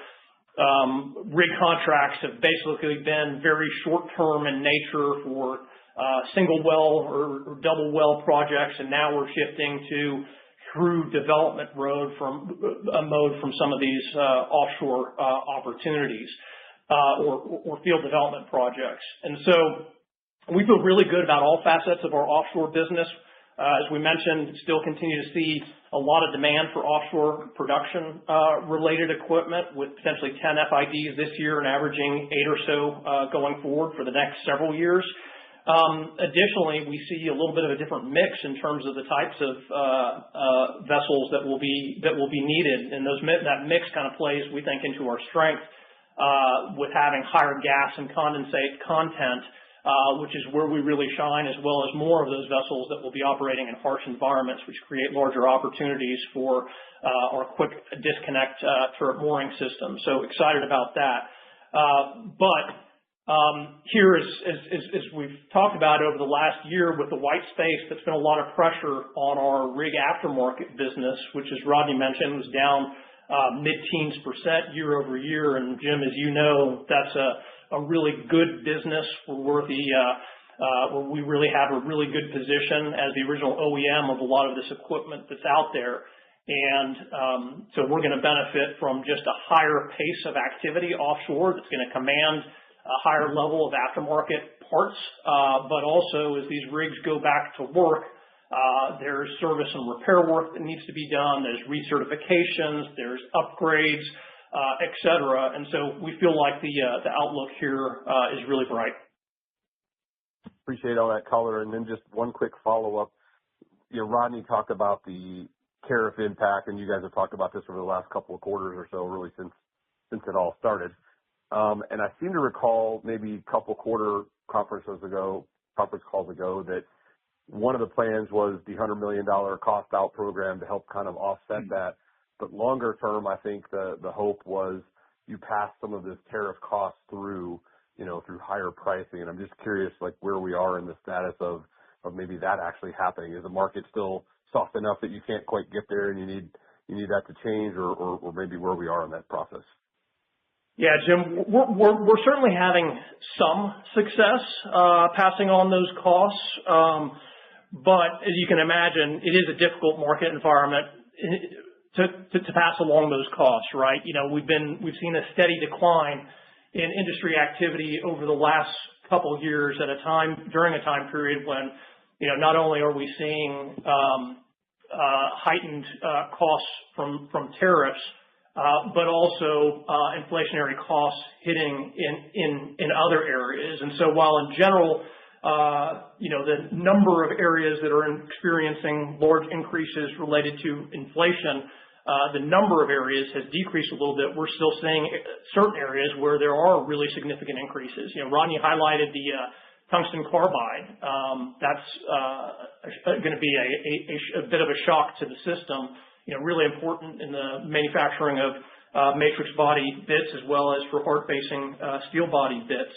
rig contracts have basically been very short-term in nature for single well or double well projects, and now we're shifting to true development mode from some of these offshore opportunities. Or field development projects. And so we feel really good about all facets of our offshore business. As we mentioned, still continue to see a lot of demand for offshore production related equipment with potentially 10 FIDs this year and averaging 8 or so going forward for the next several years. Additionally, we see a little bit of a different mix in terms of the types of vessels that will be needed. And that mix kind of plays, we think, into our strength. With having higher gas and condensate content, which is where we really shine, as well as more of those vessels that will be operating in harsh environments, which create larger opportunities for our quick disconnect turret mooring system. So excited about that. But Here, as we've talked about over the last year with the white space, that's been a lot of pressure on our rig aftermarket business, which, as Rodney mentioned, was down mid-teens % year over year. And Jim, as you know, that's a really good business where we really have a really good position as the original OEM of a lot of this equipment that's out there. And so we're going to benefit from just a higher pace of activity offshore that's going to command a higher level of aftermarket parts. But also, as these rigs go back to work, there's service and repair work that needs to be done. There's recertifications, there's upgrades, et cetera. And so we feel like the outlook here is really bright. Appreciate all that color. And then just one quick follow-up. Rodney talked about the tariff impact, and you guys have talked about this over the last couple of quarters or so, really since it all started. And I seem to recall maybe a couple conference calls ago that one of the plans was the $100 million cost out program to help kind of offset that. But longer term, I think the hope was you pass some of this tariff cost through higher pricing. And I'm just curious, like, where we are in the status of maybe that actually happening. Is the market still soft enough that you can't quite get there and you need that to change, or maybe where we are in that process? Yeah, Jim, we're certainly having some success passing on those costs. But as you can imagine, it is a difficult market environment to pass along those costs, right? We've seen a steady decline in industry activity over the last couple of years during a time period when, not only are we seeing heightened costs from tariffs, but also inflationary costs hitting in other areas. And so while in general, the number of areas that are experiencing large increases related to inflation, the number of areas has decreased a little bit. We're still seeing certain areas where there are really significant increases. Rodney highlighted the tungsten carbide. That's going to be a bit of a shock to the system. Really important in the manufacturing of matrix body bits as well as for hard-facing steel body bits.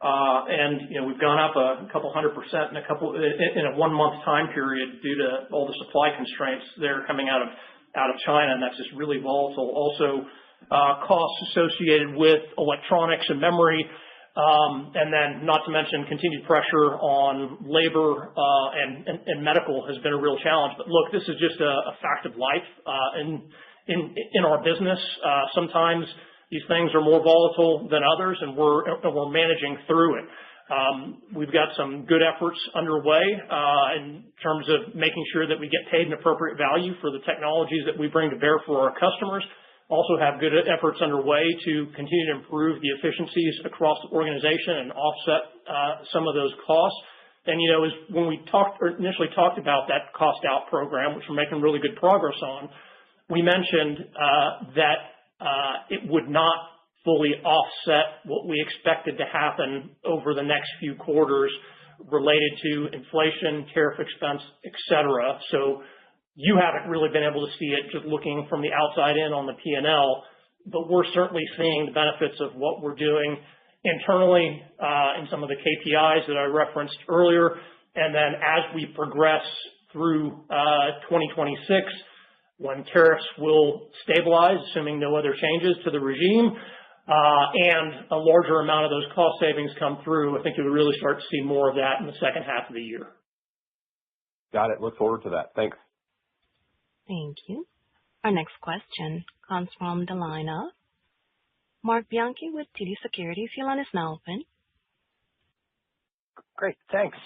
And we've gone up a couple 100% in a 1 month time period due to all the supply constraints that are coming out of China, and that's just really volatile. Also, costs associated with electronics and memory, and then not to mention continued pressure on labor and medical has been a real challenge. But look, this is just a fact of life in our business. Sometimes these things are more volatile than others, and we're managing through it. We've got some good efforts underway in terms of making sure that we get paid an appropriate value for the technologies that we bring to bear for our customers. Also have good efforts underway to continue to improve the efficiencies across the organization and offset some of those costs. And, when we initially talked about that cost out program, which we're making really good progress on, we mentioned that it would not fully offset what we expected to happen over the next few quarters related to inflation, tariff expense, et cetera. So you haven't really been able to see it just looking from the outside in on the P&L, but we're certainly seeing the benefits of what we're doing internally in some of the KPIs that I referenced earlier. And then as we progress through 2026, when tariffs will stabilize, assuming no other changes to the regime, and a larger amount of those cost savings come through, I think you'll really start to see more of that in the second half of the year. Got it. Look forward to that. Thanks. Thank you. Our next question comes from the line of Marc Bianchi with TD Securities. Your line is now open. Great. Thanks.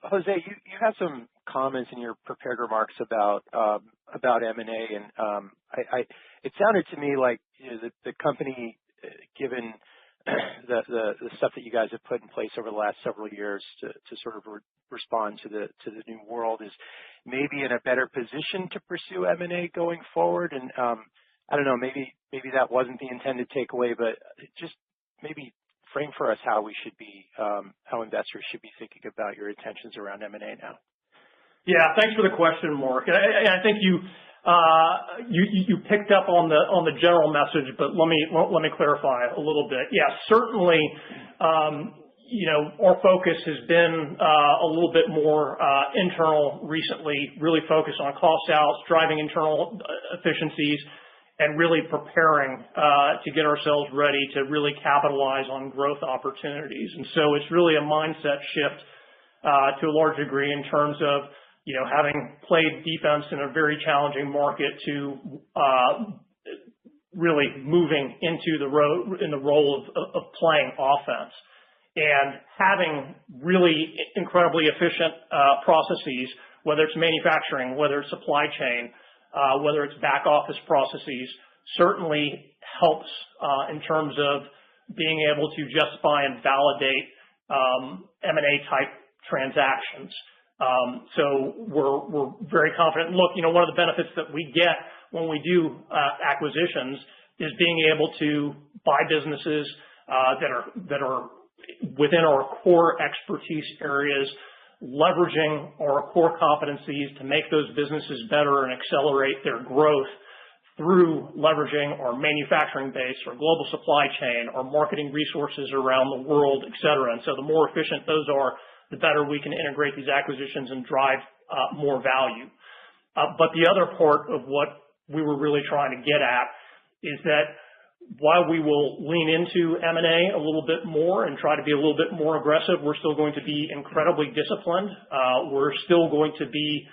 Jose, you had some comments in your prepared remarks about M&A, and it sounded to me like the company, given the stuff that you guys have put in place over the last several years to sort of respond to the new world, is maybe in a better position to pursue M&A going forward. And I don't know, maybe that wasn't the intended takeaway, but just maybe frame for us how investors should be thinking about your intentions around M&A now. Yeah, thanks for the question, Mark. I think you You picked up on the general message, but let me clarify a little bit. Yeah, certainly, our focus has been a little bit more internal recently, really focused on cost outs, driving internal efficiencies, and really preparing to get ourselves ready to really capitalize on growth opportunities. And so it's really a mindset shift to a large degree in terms of having played defense in a very challenging market to really moving into the role of playing offense, and having really incredibly efficient processes, whether it's manufacturing, whether it's supply chain, whether it's back office processes, certainly helps in terms of being able to justify and validate M&A type transactions. So we're very confident. Look, one of the benefits that we get when we do acquisitions is being able to buy businesses that are within our core expertise areas, leveraging our core competencies to make those businesses better and accelerate their growth through leveraging our manufacturing base, our global supply chain, our marketing resources around the world, et cetera. And so the more efficient those are, the better we can integrate these acquisitions and drive more value. But the other part of what we were really trying to get at is that while we will lean into M&A a little bit more and try to be a little bit more aggressive, we're still going to be incredibly disciplined. We're still going to be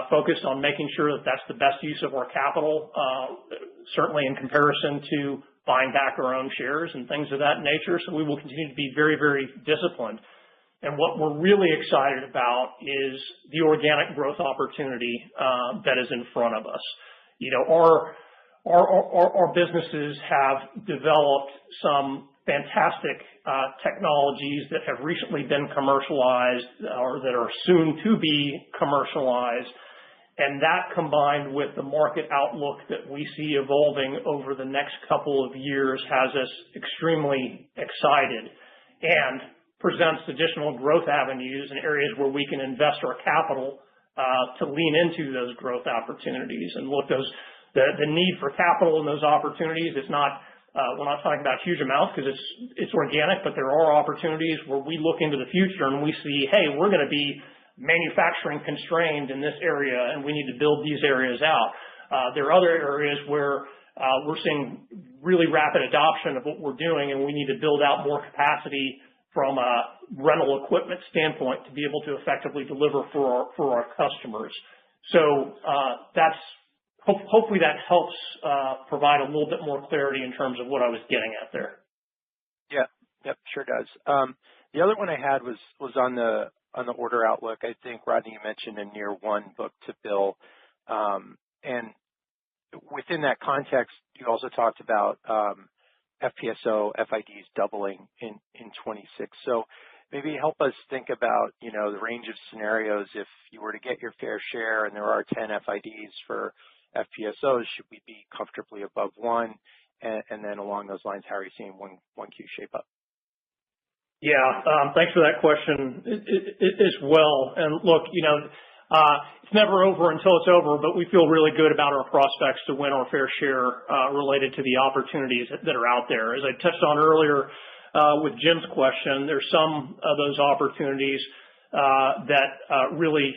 focused on making sure that that's the best use of our capital, certainly in comparison to buying back our own shares and things of that nature. So we will continue to be very, very disciplined. And what we're really excited about is the organic growth opportunity that is in front of us. Our businesses have developed some fantastic technologies that have recently been commercialized or that are soon to be commercialized. And that, combined with the market outlook that we see evolving over the next couple of years, has us extremely excited and presents additional growth avenues and areas where we can invest our capital to lean into those growth opportunities. And look, the need for capital in those opportunities is not, we're not talking about huge amounts because it's organic, but there are opportunities where we look into the future and we see, hey, we're going to be manufacturing constrained in this area and we need to build these areas out. There are other areas where we're seeing really rapid adoption of what we're doing and we need to build out more capacity from a rental equipment standpoint to be able to effectively deliver for our customers. So hopefully that helps provide a little bit more clarity in terms of what I was getting at there. Yeah, yep, sure does. The other one I had was on the order outlook. I think, Rodney, you mentioned a near one book-to-bill. And within that context, you also talked about FPSO FIDs doubling in 26. So maybe help us think about, the range of scenarios. If you were to get your fair share and there are 10 FIDs for FPSOs, should we be comfortably above one? And then along those lines, how are you seeing 1Q shape up? Yeah, thanks for that question as well. And look, it's never over until it's over, but we feel really good about our prospects to win our fair share related to the opportunities that are out there. As I touched on earlier with Jim's question, there's some of those opportunities that really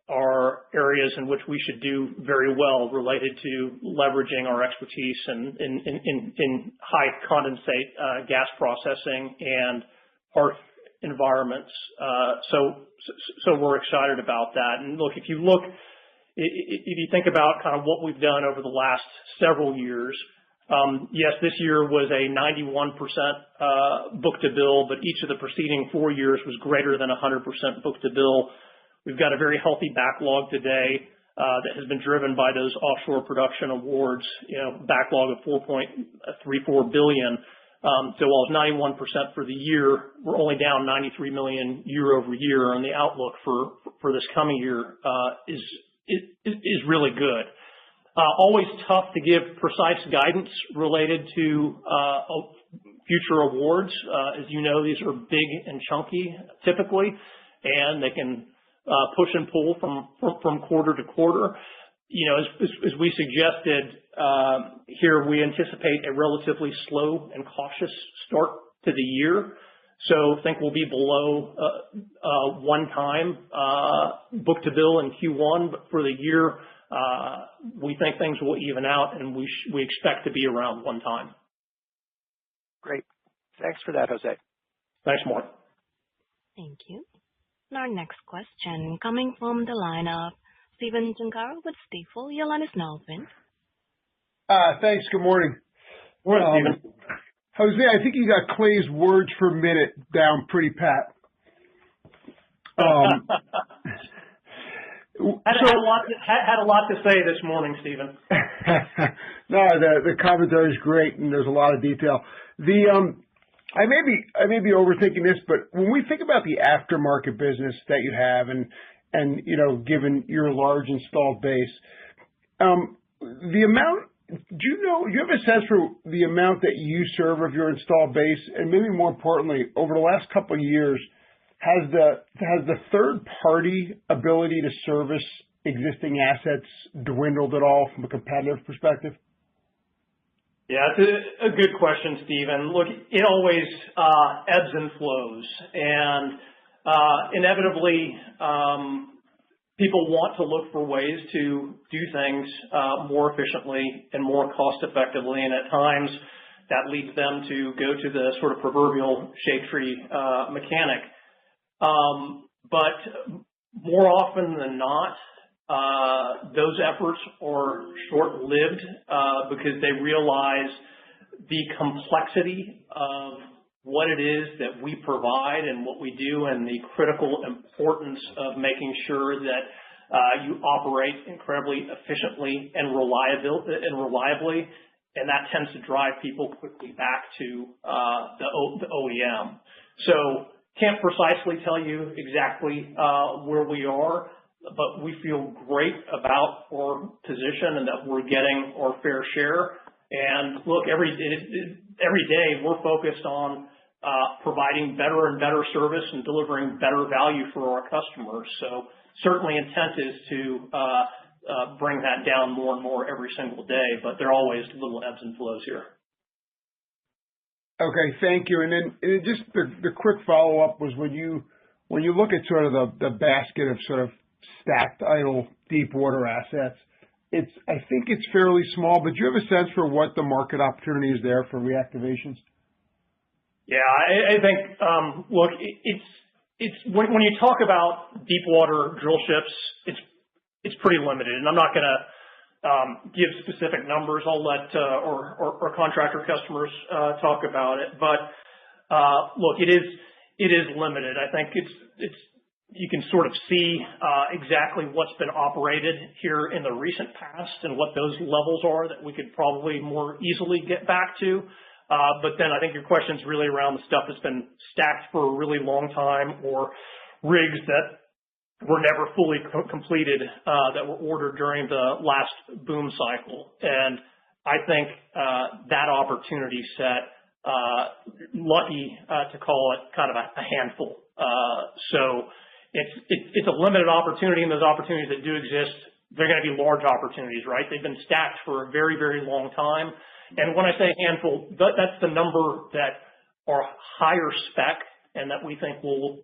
are areas in which we should do very well related to leveraging our expertise in high condensate gas processing and hearth environments. So we're excited about that. And look, if you think about kind of what we've done over the last several years, yes, this year was a 91% book-to-bill, but each of the preceding 4 years was greater than 100% book-to-bill. We've got a very healthy backlog today that has been driven by those offshore production awards, backlog of $4.34 billion. So while it's 91% for the year, we're only down $93 million year over year, and the outlook for this coming year is really good. Always tough to give precise guidance related to future awards. As you know, these are big and chunky typically, and they can push and pull from quarter to quarter. as we suggested here, we anticipate a relatively slow and cautious start to the year. So I think we'll be below 1 time book-to-bill in Q1, but for the year, we think things will even out, and we expect to be around 1 time. Great. Thanks for that, Jose. Thanks, Mark. Thank you. And our next question coming from the line of Stephen Gengaro with Stifel. Your line is now open. Thanks. Good morning. Morning, Stephen. Jose, I think you got Clay's words per minute down pretty pat. Had a lot to say this morning, Stephen. No, the commentary is great, and there's a lot of detail. I may be overthinking this, but when we think about the aftermarket business that you have, and given your large installed base, the amount. Do you have a sense for the amount that you serve of your installed base? And maybe more importantly, over the last couple of years, has the third-party ability to service existing assets dwindled at all from a competitive perspective? Yeah, it's a good question, Stephen. Look, it always ebbs and flows, and inevitably, people want to look for ways to do things more efficiently and more cost-effectively, and at times that leads them to go to the sort of proverbial shade tree mechanic. But more often than not, those efforts are short-lived because they realize the complexity of what it is that we provide and what we do, and the critical importance of making sure that you operate incredibly efficiently and reliably, and that tends to drive people quickly back to the OEM. So can't precisely tell you exactly where we are, but we feel great about our position and that we're getting our fair share. And look, every day we're focused on providing better and better service and delivering better value for our customers. So certainly intent is to bring that down more and more every single day, but there are always little ebbs and flows here. Okay, thank you. And then just the quick follow-up was when you look at sort of the basket of sort of stacked idle deep water assets, I think it's fairly small, but do you have a sense for what the market opportunity is there for reactivations? Yeah, I think, look, it's when you talk about deep water drill ships, it's pretty limited, and I'm not going to give specific numbers. I'll let our contractor customers talk about it. But look, it is limited. I think it's you can sort of see exactly what's been operated here in the recent past and what those levels are that we could probably more easily get back to. But then I think your question's really around the stuff that's been stacked for a really long time, or rigs that were never fully completed that were ordered during the last boom cycle. And I think that opportunity set, lucky to call it kind of a handful. So it's a limited opportunity, and those opportunities that do exist, they're going to be large opportunities, right? They've been stacked for a very, very long time. And when I say handful, that's the number that are higher spec and that we think will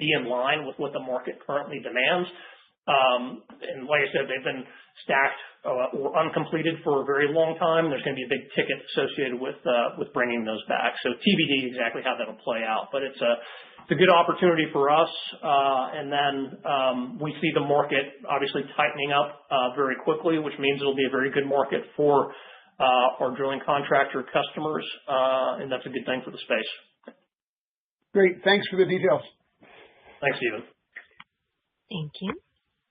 be in line with what the market currently demands. And like I said, they've been stacked or uncompleted for a very long time. There's going to be a big ticket associated with bringing those back. So TBD exactly how that'll play out. But it's a good opportunity for us. And then we see the market obviously tightening up very quickly, which means it'll be a very good market for our drilling contractor customers, and that's a good thing for the space. Great. Thanks for the details. Thanks, Stephen. Thank you.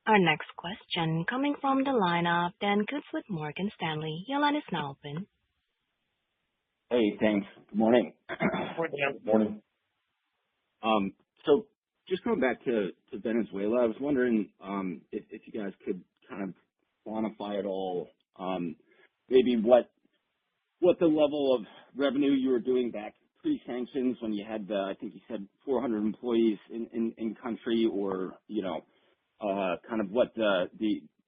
Our next question coming from the line of Dan Kutz with Morgan Stanley. Your line is now open. Hey, thanks. Good morning. Morning, Dan. Morning. So just going back to Venezuela, I was wondering if you guys could kind of quantify it all, maybe what the level of revenue you were doing back pre-sanctions when you had I think you said 400 employees in country, or kind of what the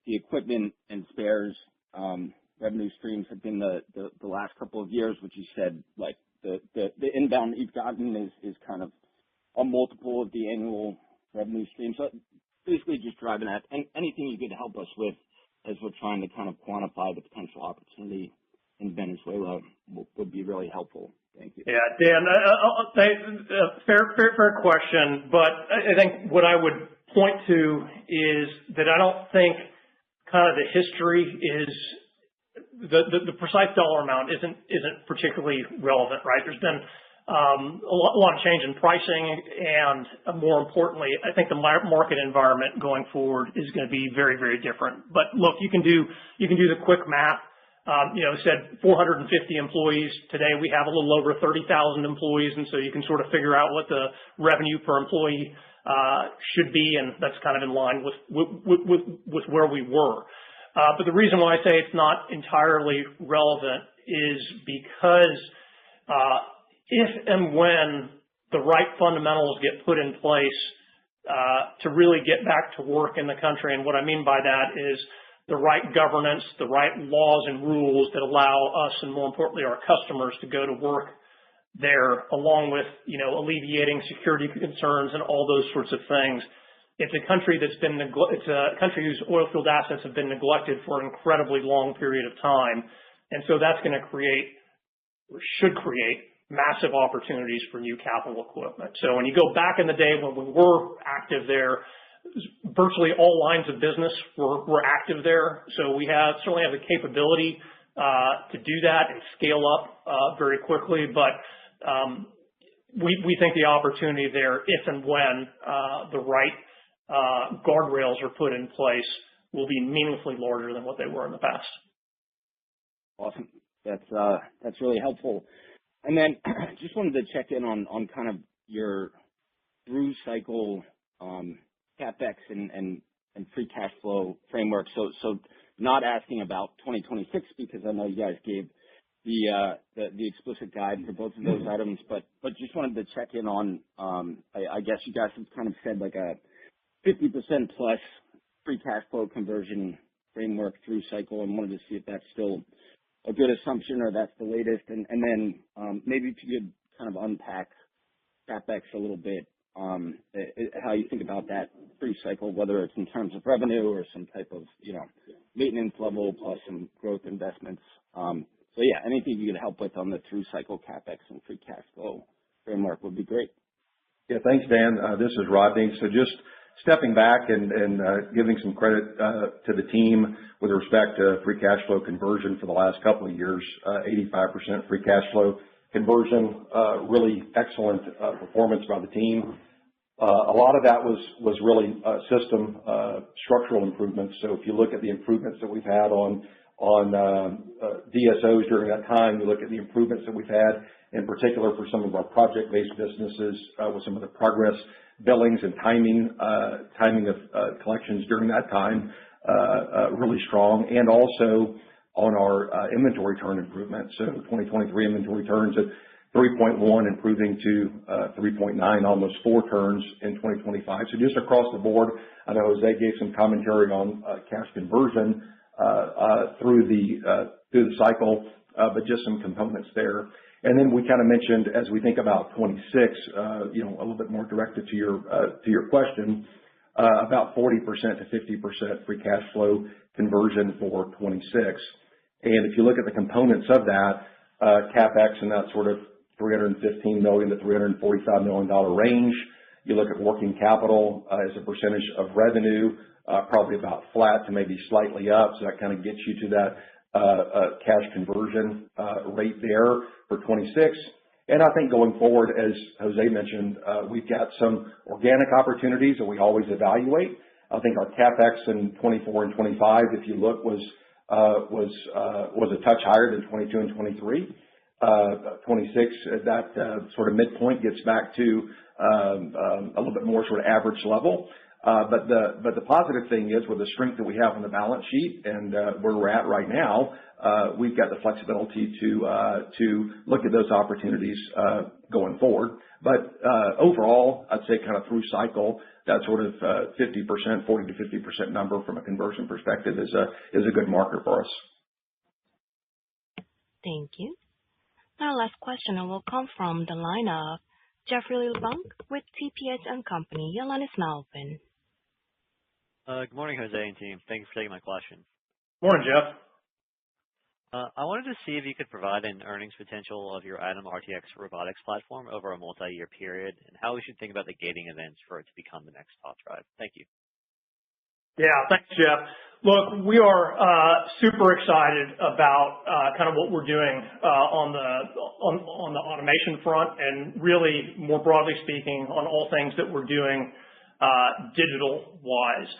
the equipment and spares revenue streams have been the last couple of years, which you said like the inbound that you've gotten is kind of a multiple of the annual revenue stream. So basically just driving at anything you could help us with as we're trying to kind of quantify the potential opportunity in Venezuela would be really helpful. Thank you. Yeah, Dan, fair question, but I think what I would point to is that I don't think kind of the history is the precise dollar amount isn't particularly relevant, right? There's been a lot of change in pricing, and more importantly, I think the market environment going forward is going to be very, very different. But look, you can do the quick math. Said 450 employees. Today we have a little over 30,000 employees, and so you can sort of figure out what the revenue per employee should be, and that's kind of in line with where we were. But the reason why I say it's not entirely relevant is because if and when the right fundamentals get put in place to really get back to work in the country, and what I mean by that is the right governance, the right laws and rules that allow us, and more importantly our customers, to go to work there, along with alleviating security concerns and all those sorts of things. It's a country it's a country whose oil field assets have been neglected for an incredibly long period of time, and so that's going to should create massive opportunities for new capital equipment. So when you go back in the day when we were active there, virtually all lines of business were active there. So we certainly have the capability to do that and scale up very quickly. But we think the opportunity there, if and when the right guardrails are put in place, will be meaningfully larger than what they were in the past. Awesome. That's really helpful. And then just wanted to check in on kind of your through cycle CapEx and free cash flow framework. So not asking about 2026 because I know you guys gave the explicit guide for both of those items, but just wanted to check in on I guess you guys have kind of said like a 50% plus free cash flow conversion framework through cycle, and wanted to see if that's still a good assumption or that's the latest. And then maybe if you could kind of unpack CapEx a little bit, how you think about that through cycle, whether it's in terms of revenue or some type of maintenance level plus some growth investments. So yeah, anything you could help with on the through cycle CapEx and free cash flow framework would be great. Yeah, thanks, Dan. This is Rodney. So just stepping back and giving some credit to the team with respect to free cash flow conversion for the last couple of years, 85% free cash flow conversion, really excellent performance by the team. A lot of that was really system structural improvements. So if you look at the improvements that we've had on DSOs during that time, you look at the improvements that we've had, in particular for some of our project-based businesses, with some of the progress billings and timing of collections during that time, really strong, and also on our inventory turn improvement. So 2023 inventory turns at 3.1, improving to 3.9, almost 4 turns in 2025. So just across the board, I know Jose gave some commentary on cash conversion through the cycle, but just some components there. And then we kind of mentioned, as we think about 26, a little bit more directed to your question, about 40% to 50% free cash flow conversion for 26. And if you look at the components of that, CapEx in that sort of $315 million to $345 million range. You look at working capital as a percentage of revenue, probably about flat to maybe slightly up. So that kind of gets you to that cash conversion rate there for 26. And I think going forward, as Jose mentioned, we've got some organic opportunities that we always evaluate. I think our CapEx in 24 and 25, if you look, was a touch higher than 22 and 23. 26, that sort of midpoint gets back to a little bit more sort of average level. But the positive thing is, with the strength that we have on the balance sheet and where we're at right now, we've got the flexibility to look at those opportunities going forward. But overall, I'd say kind of through cycle, that sort of 50%, 40 to 50% number from a conversion perspective is a good marker for us. Thank you. Our last question will come from the line of Jeffrey LeBlanc with TPH & Company. Your line is now open. Good morning, Jose and team. Thank you for taking my question. Morning, Jeff. I wanted to see if you could provide an earnings potential of your Atom RTX robotics platform over a multi-year period and how we should think about the gating events for it to become the next top drive. Thank you. Yeah, thanks, Jeff. Look, we are super excited about kind of what we're doing on the automation front, and really more broadly speaking on all things that we're doing digital wise.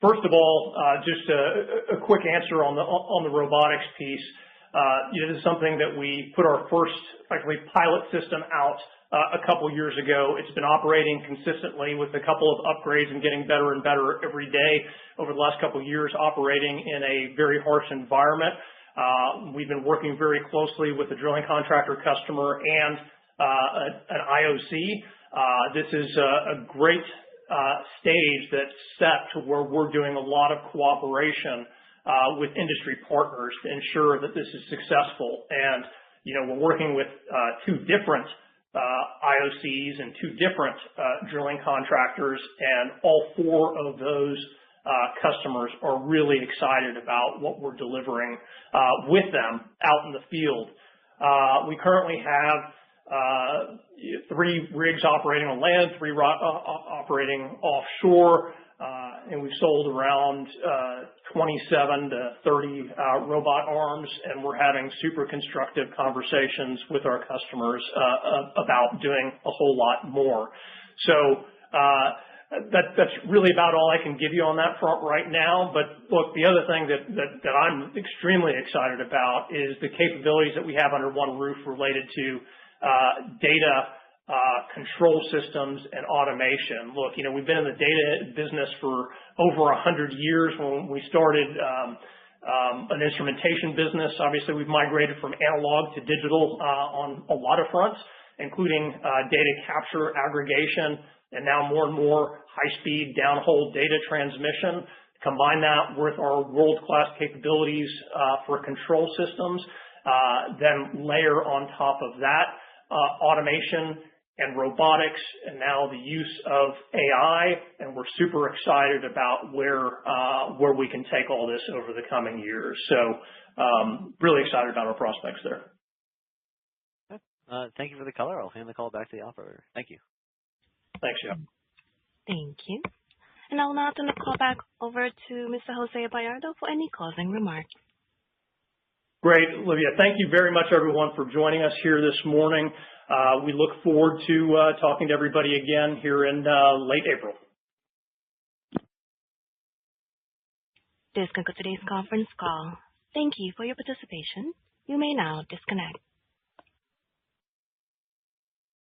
First of all, just a quick answer on the robotics piece. This is something that we put our first actually pilot system out a couple years ago. It's been operating consistently with a couple of upgrades and getting better and better every day over the last couple of years, operating in a very harsh environment. We've been working very closely with the drilling contractor customer and an IOC. This is a great stage that's set to where we're doing a lot of cooperation with industry partners to ensure that this is successful. And, we're working with two different IOCs and two different drilling contractors, and all four of those customers are really excited about what we're delivering with them out in the field. We currently have 3 rigs operating on land, 3 operating offshore, and we've sold around 27 to 30 robot arms, and we're having super constructive conversations with our customers about doing a whole lot more. So that's really about all I can give you on that front right now. But look, the other thing that I'm extremely excited about is the capabilities that we have under one roof related to data control systems and automation. Look, we've been in the data business for over 100 years. When we started an instrumentation business, obviously we've migrated from analog to digital on a lot of fronts, including data capture, aggregation, and now more and more high-speed downhole data transmission. Combine that with our world-class capabilities for control systems, then layer on top of that automation and robotics, and now the use of AI, and we're super excited about where we can take all this over the coming years. So really excited about our prospects there. Thank you for the color. I'll hand the call back to the operator. Thank you. Thanks, Jeff. Thank you. And I'll now turn the call back over to Mr. Jose Bayardo for any closing remarks. Great, Olivia. Thank you very much, everyone, for joining us here this morning. We look forward to talking to everybody again here in late April. This concludes today's conference call. Thank you for your participation. You may now disconnect.